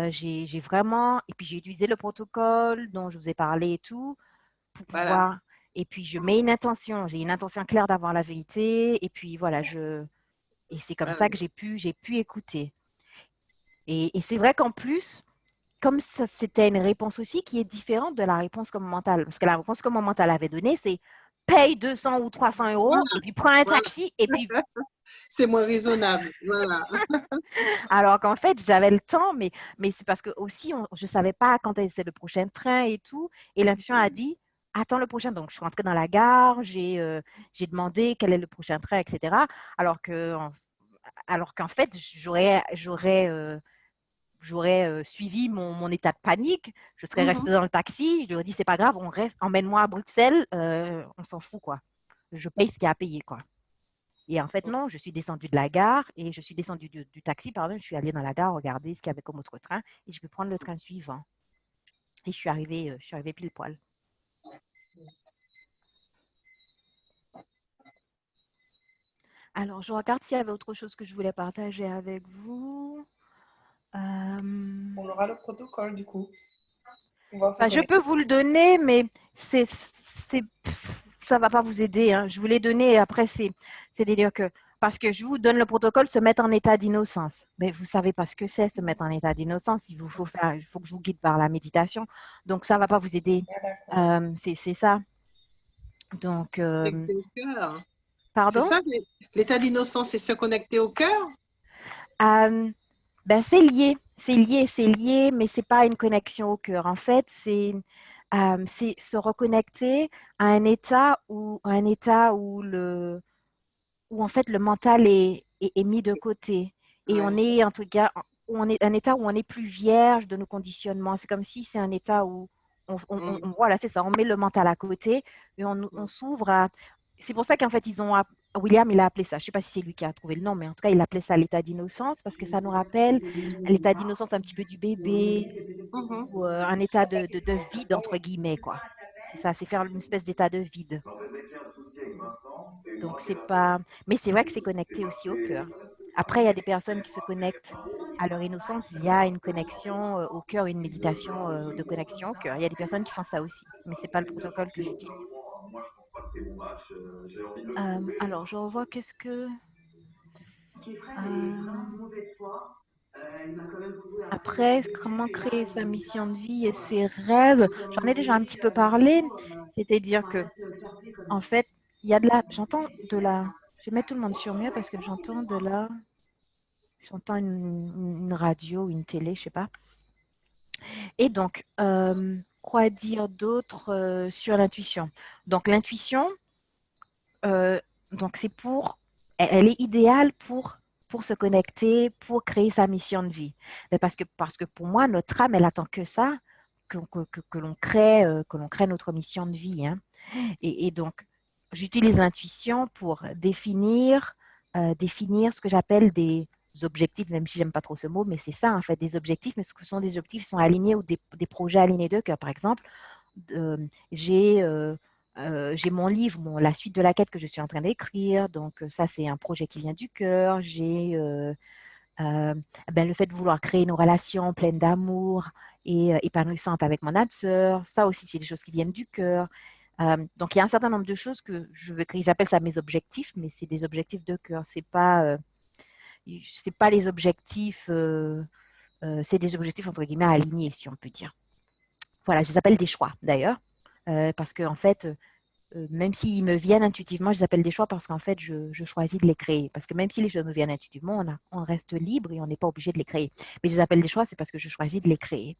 j'ai vraiment, et puis j'ai utilisé le protocole dont je vous ai parlé et tout, pour Voilà. pouvoir, et puis je mets une intention, j'ai une intention claire d'avoir la vérité, et puis voilà, et c'est comme Voilà. ça que j'ai pu écouter. Et c'est vrai qu'en plus, comme ça, c'était une réponse aussi qui est différente de la réponse comme mentale, parce que la réponse comme mentale avait donnée, c'est paye 200 ou 300 euros, et puis prends un Voilà. taxi, et puis C'est moins raisonnable. Voilà. alors qu'en fait, j'avais le temps, mais c'est parce que aussi, je ne savais pas quand c'est le prochain train et tout. Et l'intuition a dit, attends le prochain. Donc, je suis rentrée dans la gare, j'ai demandé quel est le prochain train, etc. Alors qu'en fait, j'aurais suivi mon état de panique. Je serais restée dans le taxi. Je lui aurais dit, c'est pas grave, on reste, emmène-moi à Bruxelles, on s'en fout, quoi. Je paye ce qu'il y a à payer, quoi. Et en fait, non, je suis descendue de la gare et je suis descendue du taxi, pardon, je suis allée dans la gare regarder ce qu'il y avait comme autre train et je vais prendre le train suivant. Et je suis arrivée pile poil. Alors, je regarde s'il y avait autre chose que je voulais partager avec vous. On aura le protocole du coup. Pouvoir se Je connecter. peux vous le donner, mais ça ne va pas vous aider. Hein. Je vous l'ai donné et après, c'est-à-dire que parce que je vous donne le protocole, se mettre en état d'innocence. Mais vous ne savez pas ce que c'est, se mettre en état d'innocence. Il faut que je vous guide par la méditation. Donc, ça ne va pas vous aider. Ah, C'est ça. Donc, Connecter au cœur. C'est pardon? ça, l'état d'innocence, c'est se connecter au cœur? Ben, c'est lié, mais c'est pas une connexion au cœur. En fait, c'est se reconnecter à un état où en fait le mental est mis de côté et on Ouais. est en tout cas, on est un état où on est plus vierge de nos conditionnements. C'est comme si c'est un état où voilà, c'est ça, on met le mental à côté et on s'ouvre à. C'est pour ça qu'en fait William, il a appelé ça. Je ne sais pas si c'est lui qui a trouvé le nom, mais en tout cas, il appelait ça l'état d'innocence parce que ça nous rappelle l'état d'innocence un petit peu du bébé Mhm. ou un état de vide entre guillemets quoi. C'est ça, c'est faire une espèce d'état de vide. Donc, c'est pas. Mais c'est vrai que c'est connecté aussi au cœur. Après, il y a des personnes qui se connectent à leur innocence via une connexion au cœur, une méditation de connexion au cœur. Il y a des personnes qui font ça aussi, mais ce n'est pas le protocole que j'utilise. Alors, je revois qu'est-ce que. Après, comment créer sa mission de vie et ses rêves, j'en ai déjà un petit peu parlé. C'est-à-dire que, en fait, il y a de la. J'entends de la. Je vais mettre tout le monde sur mieux parce que j'entends de la. J'entends une radio, une télé, je sais pas. Et donc, quoi dire d'autre sur l'intuition? Donc, l'intuition, euh, donc c'est elle est idéale pour se connecter, pour créer sa mission de vie. Mais parce que pour moi, notre âme, elle attend que ça, que l'on crée notre mission de vie. Hein. Et donc, j'utilise l'intuition pour définir ce que j'appelle des objectifs, même si j'aime pas trop ce mot, mais c'est ça en fait, des objectifs, mais ce que sont des objectifs qui sont alignés ou des projets alignés de cœur. Par exemple, euh, j'ai j'ai mon livre, la suite de la quête que je suis en train d'écrire, donc ça c'est un projet qui vient du cœur. J'ai euh, le fait de vouloir créer une relation pleine d'amour et épanouissante avec mon âme sœur, ça aussi c'est des choses qui viennent du cœur. Donc, il y a un certain nombre de choses que je veux créer. J'appelle ça mes objectifs, mais c'est des objectifs de cœur. C'est pas les objectifs, c'est des objectifs entre guillemets alignés, si on peut dire. Voilà, je les appelle des choix d'ailleurs, parce que en fait, même s'ils me viennent intuitivement, je les appelle des choix parce qu'en fait, je choisis de les créer. Parce que même si les choses nous viennent intuitivement, on reste libre et on n'est pas obligé de les créer. Mais je les appelle des choix, c'est parce que je choisis de les créer.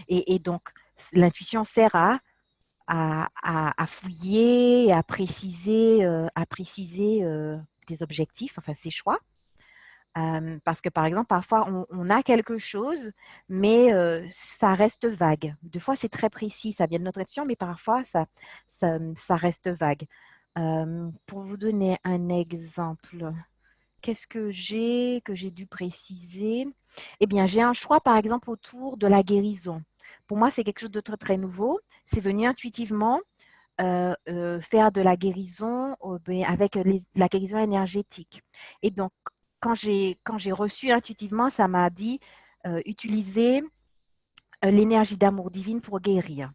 Et donc, l'intuition sert à fouiller, à préciser des objectifs, enfin ses choix. Parce que, par exemple, parfois, on a quelque chose, mais ça reste vague. Des fois, c'est très précis, ça vient de notre action, mais parfois, ça reste vague. Pour vous donner un exemple, qu'est-ce que j'ai dû préciser? Eh bien, j'ai un choix, par exemple, autour de la guérison. Pour moi, c'est quelque chose de très, très nouveau. C'est venu intuitivement faire de la guérison avec la guérison énergétique. Et donc, quand j'ai reçu intuitivement, ça m'a dit utiliser l'énergie d'amour divine pour guérir.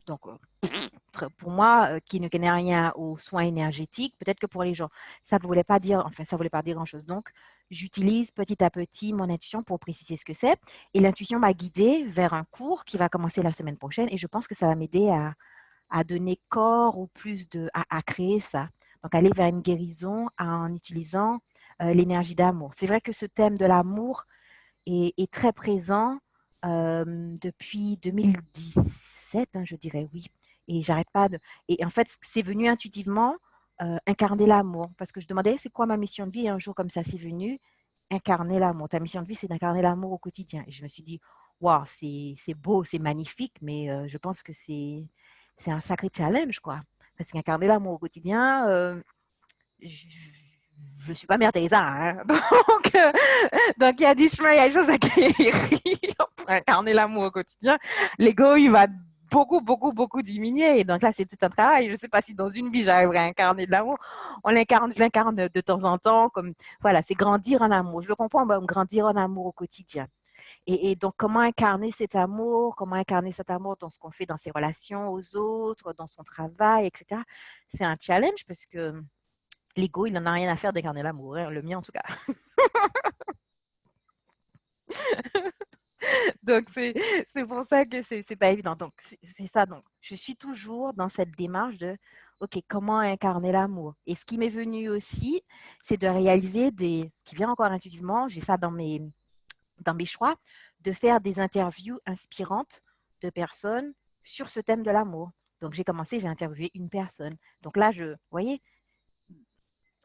Donc, pour moi, qui ne connais rien aux soins énergétiques, peut-être que pour les gens, ça ne voulait pas dire, enfin, ça voulait pas dire grand-chose. Donc, j'utilise petit à petit mon intuition pour préciser ce que c'est. Et l'intuition m'a guidée vers un cours qui va commencer la semaine prochaine. Et je pense que ça va m'aider à donner corps ou plus à créer ça. Donc, aller vers une guérison en utilisant l'énergie d'amour. C'est vrai que ce thème de l'amour est très présent depuis 2017, je dirais, oui. Et j'arrête pas de... Et en fait, c'est venu intuitivement incarner l'amour. Parce que je demandais, c'est quoi ma mission de vie? Et un jour comme ça, c'est venu incarner l'amour. Ta mission de vie, c'est d'incarner l'amour au quotidien. Et je me suis dit, waouh, c'est beau, c'est magnifique, mais je pense que c'est un sacré challenge, quoi. Parce qu'incarner l'amour au quotidien, je ne suis pas Mère Teresa, hein. Donc, il y a du chemin, il y a des choses à guérir pour incarner l'amour au quotidien. L'ego, il va beaucoup, beaucoup, beaucoup diminuer. Et donc là, c'est tout un travail. Je ne sais pas si dans une vie, j'arriverai à incarner de l'amour. Je l'incarne de temps en temps. Comme, voilà, c'est grandir en amour. Je le comprends, grandir en amour au quotidien. Et donc, comment incarner cet amour dans ce qu'on fait dans ses relations aux autres, dans son travail, etc. C'est un challenge parce que l'ego, il n'en a rien à faire d'incarner l'amour, hein, le mien en tout cas. Donc, c'est pour ça que c'est pas évident. Donc, c'est ça. Donc, je suis toujours dans cette démarche de, OK, comment incarner l'amour? Et ce qui m'est venu aussi, c'est de réaliser ce qui vient encore intuitivement, j'ai ça dans mes choix, de faire des interviews inspirantes de personnes sur ce thème de l'amour. Donc, j'ai interviewé une personne. Donc là, vous voyez,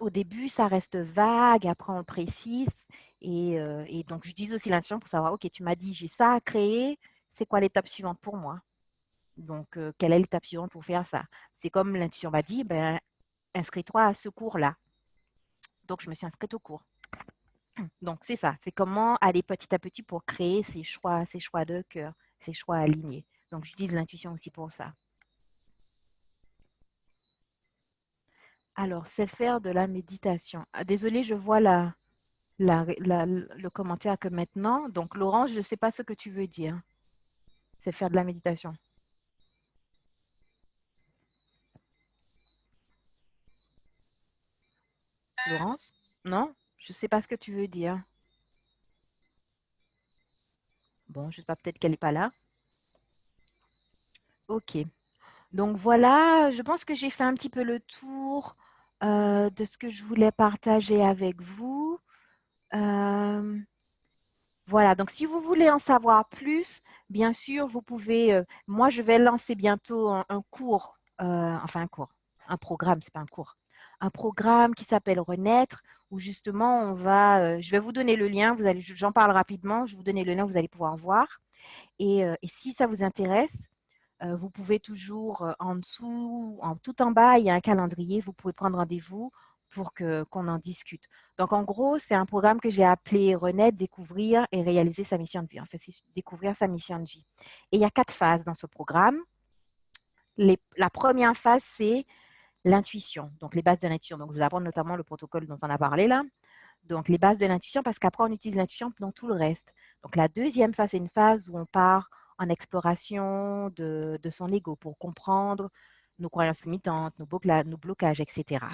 au début, ça reste vague, après on le précise. Et donc, j'utilise aussi l'intuition pour savoir, OK, tu m'as dit, j'ai ça à créer, c'est quoi l'étape suivante pour moi? Donc, quelle est l'étape suivante pour faire ça? C'est comme l'intuition m'a dit, ben, inscris-toi à ce cours-là. Donc, je me suis inscrite au cours. Donc, c'est ça. C'est comment aller petit à petit pour créer ces choix de cœur, ces choix alignés. Donc, j'utilise l'intuition aussi pour ça. Alors, c'est faire de la méditation. Ah, désolée, je vois le commentaire que maintenant. Donc, Laurent, je ne sais pas ce que tu veux dire. C'est faire de la méditation. Laurence? Non? Je ne sais pas ce que tu veux dire. Bon, je ne sais pas, peut-être qu'elle n'est pas là. Ok. Donc voilà, je pense que j'ai fait un petit peu le tour de ce que je voulais partager avec vous. Voilà, donc si vous voulez en savoir plus, bien sûr, vous pouvez. Moi, je vais lancer bientôt un cours, un programme, c'est pas un cours, un programme qui s'appelle Renaître, où justement, je vais vous donner le lien. J'en parle rapidement. Je vais vous donner le lien, vous allez pouvoir voir. Et si ça vous intéresse, vous pouvez toujours en dessous, tout en bas, il y a un calendrier. Vous pouvez prendre rendez-vous pour qu'on en discute. Donc, en gros, c'est un programme que j'ai appelé Renaître, découvrir et réaliser sa mission de vie. En fait, c'est découvrir sa mission de vie. Et il y a 4 phases dans ce programme. La première phase, c'est l'intuition, donc les bases de l'intuition. Donc, je vous apprends notamment le protocole dont on a parlé là. Donc, les bases de l'intuition, parce qu'après, on utilise l'intuition dans tout le reste. Donc, la deuxième phase, c'est une phase où on part en exploration de son ego pour comprendre nos croyances limitantes, nos blocages, etc.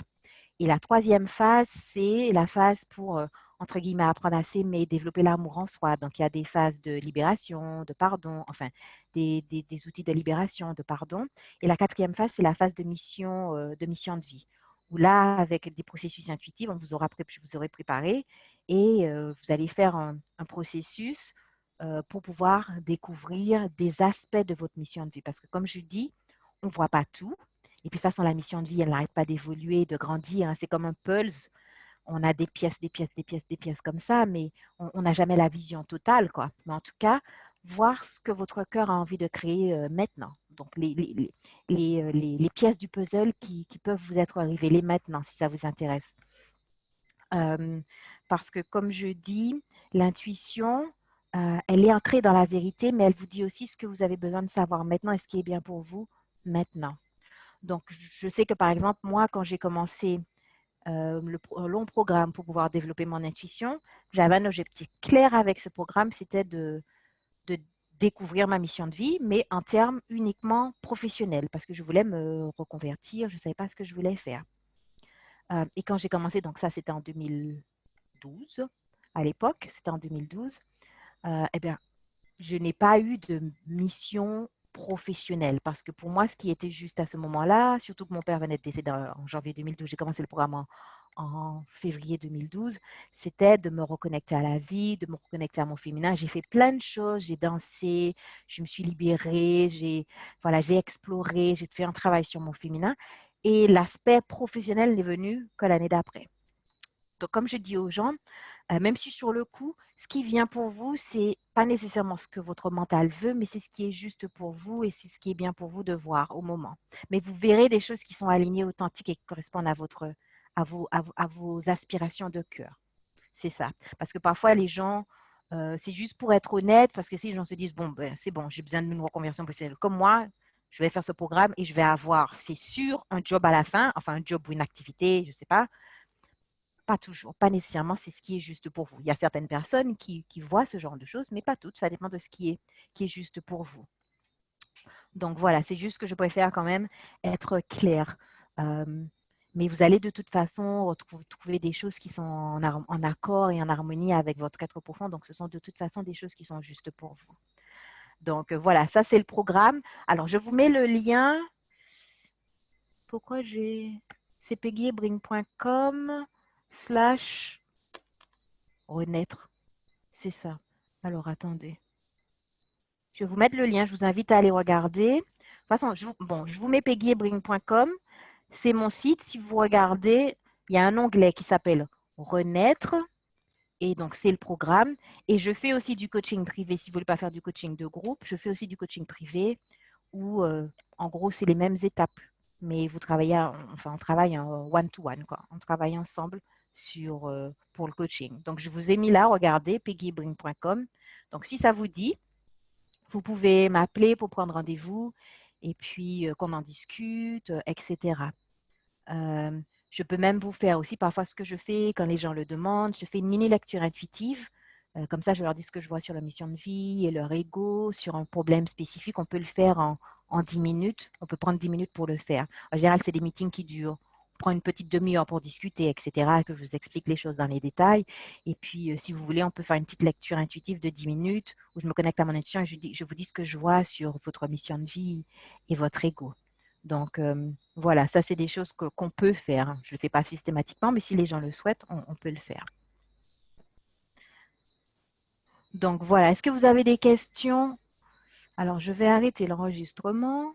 Et la troisième phase, c'est la phase pour entre guillemets, apprendre à s'aimer, développer l'amour en soi. Donc, il y a des phases de libération, de pardon, enfin, des outils de libération, de pardon. Et la quatrième phase, c'est la phase de mission de vie, où là, avec des processus intuitifs, je vous aurai préparé et vous allez faire un processus pour pouvoir découvrir des aspects de votre mission de vie. Parce que comme je dis, on ne voit pas tout. Et puis, de toute façon, la mission de vie, elle n'arrête pas d'évoluer, de grandir, hein. C'est comme un puzzle. On a des pièces, des pièces, des pièces, des pièces comme ça, mais on n'a jamais la vision totale, quoi. Mais en tout cas, voir ce que votre cœur a envie de créer maintenant. Donc, les pièces du puzzle qui peuvent vous être révélées maintenant, si ça vous intéresse. Parce que, comme je dis, l'intuition, elle est ancrée dans la vérité, mais elle vous dit aussi ce que vous avez besoin de savoir maintenant et ce qui est bien pour vous maintenant. Donc, je sais que, par exemple, moi, quand j'ai commencé un long programme pour pouvoir développer mon intuition, j'avais un objectif clair avec ce programme, c'était de découvrir ma mission de vie, mais en termes uniquement professionnels, parce que je voulais me reconvertir, je ne savais pas ce que je voulais faire. Et quand j'ai commencé, donc ça c'était en 2012, à l'époque, c'était en 2012, eh bien, je n'ai pas eu de mission professionnelle parce que pour moi, ce qui était juste à ce moment-là, surtout que mon père venait de décéder en janvier 2012, j'ai commencé le programme en février 2012, c'était de me reconnecter à la vie, de me reconnecter à mon féminin. J'ai fait plein de choses, j'ai dansé, je me suis libérée, j'ai exploré, j'ai fait un travail sur mon féminin et l'aspect professionnel n'est venu que l'année d'après. Donc, comme je dis aux gens, même si sur le coup, ce qui vient pour vous, c'est pas nécessairement ce que votre mental veut, mais c'est ce qui est juste pour vous et c'est ce qui est bien pour vous de voir au moment. Mais vous verrez des choses qui sont alignées, authentiques et qui correspondent à vos aspirations de cœur. C'est ça. Parce que parfois, les gens, c'est juste pour être honnête, parce que si les gens se disent, bon, ben, c'est bon, j'ai besoin d'une reconversion professionnelle. Comme moi, je vais faire ce programme et je vais avoir, c'est sûr, un job à la fin, enfin un job ou une activité, je ne sais pas. Pas toujours, pas nécessairement, c'est ce qui est juste pour vous. Il y a certaines personnes qui voient ce genre de choses, mais pas toutes. Ça dépend de ce qui est juste pour vous. Donc voilà, c'est juste que je préfère quand même être claire. Mais vous allez de toute façon trouver des choses qui sont en accord et en harmonie avec votre être profond. Donc ce sont de toute façon des choses qui sont justes pour vous. Donc voilà, ça c'est le programme. Alors je vous mets le lien. Pourquoi c'est peggyebring.com/renaître. C'est ça. Alors, attendez. Je vais vous mettre le lien. Je vous invite à aller regarder. De toute façon, je vous mets peggyebring.com. C'est mon site. Si vous regardez, il y a un onglet qui s'appelle Renaître. Et donc, c'est le programme. Et je fais aussi du coaching privé. Si vous ne voulez pas faire du coaching de groupe, je fais aussi du coaching privé où, en gros, c'est les mêmes étapes. Mais on travaille en one-to-one, quoi. On travaille ensemble pour le coaching. Donc, je vous ai mis là, regardez, peggyebring.com. Donc, si ça vous dit, vous pouvez m'appeler pour prendre rendez-vous et puis qu'on en discute, etc. Je peux même vous faire aussi parfois ce que je fais quand les gens le demandent. Je fais une mini lecture intuitive. Comme ça, je leur dis ce que je vois sur leur mission de vie et leur ego, sur un problème spécifique. On peut le faire en 10 minutes. On peut prendre 10 minutes pour le faire. En général, c'est des meetings qui durent. On prend une petite demi-heure pour discuter, etc., que je vous explique les choses dans les détails. Et puis, si vous voulez, on peut faire une petite lecture intuitive de 10 minutes où je me connecte à mon intuition et je vous dis ce que je vois sur votre mission de vie et votre ego. Donc, voilà, ça, c'est des choses qu'on peut faire. Je ne le fais pas systématiquement, mais si les gens le souhaitent, on peut le faire. Donc, voilà. Est-ce que vous avez des questions? Alors, je vais arrêter l'enregistrement.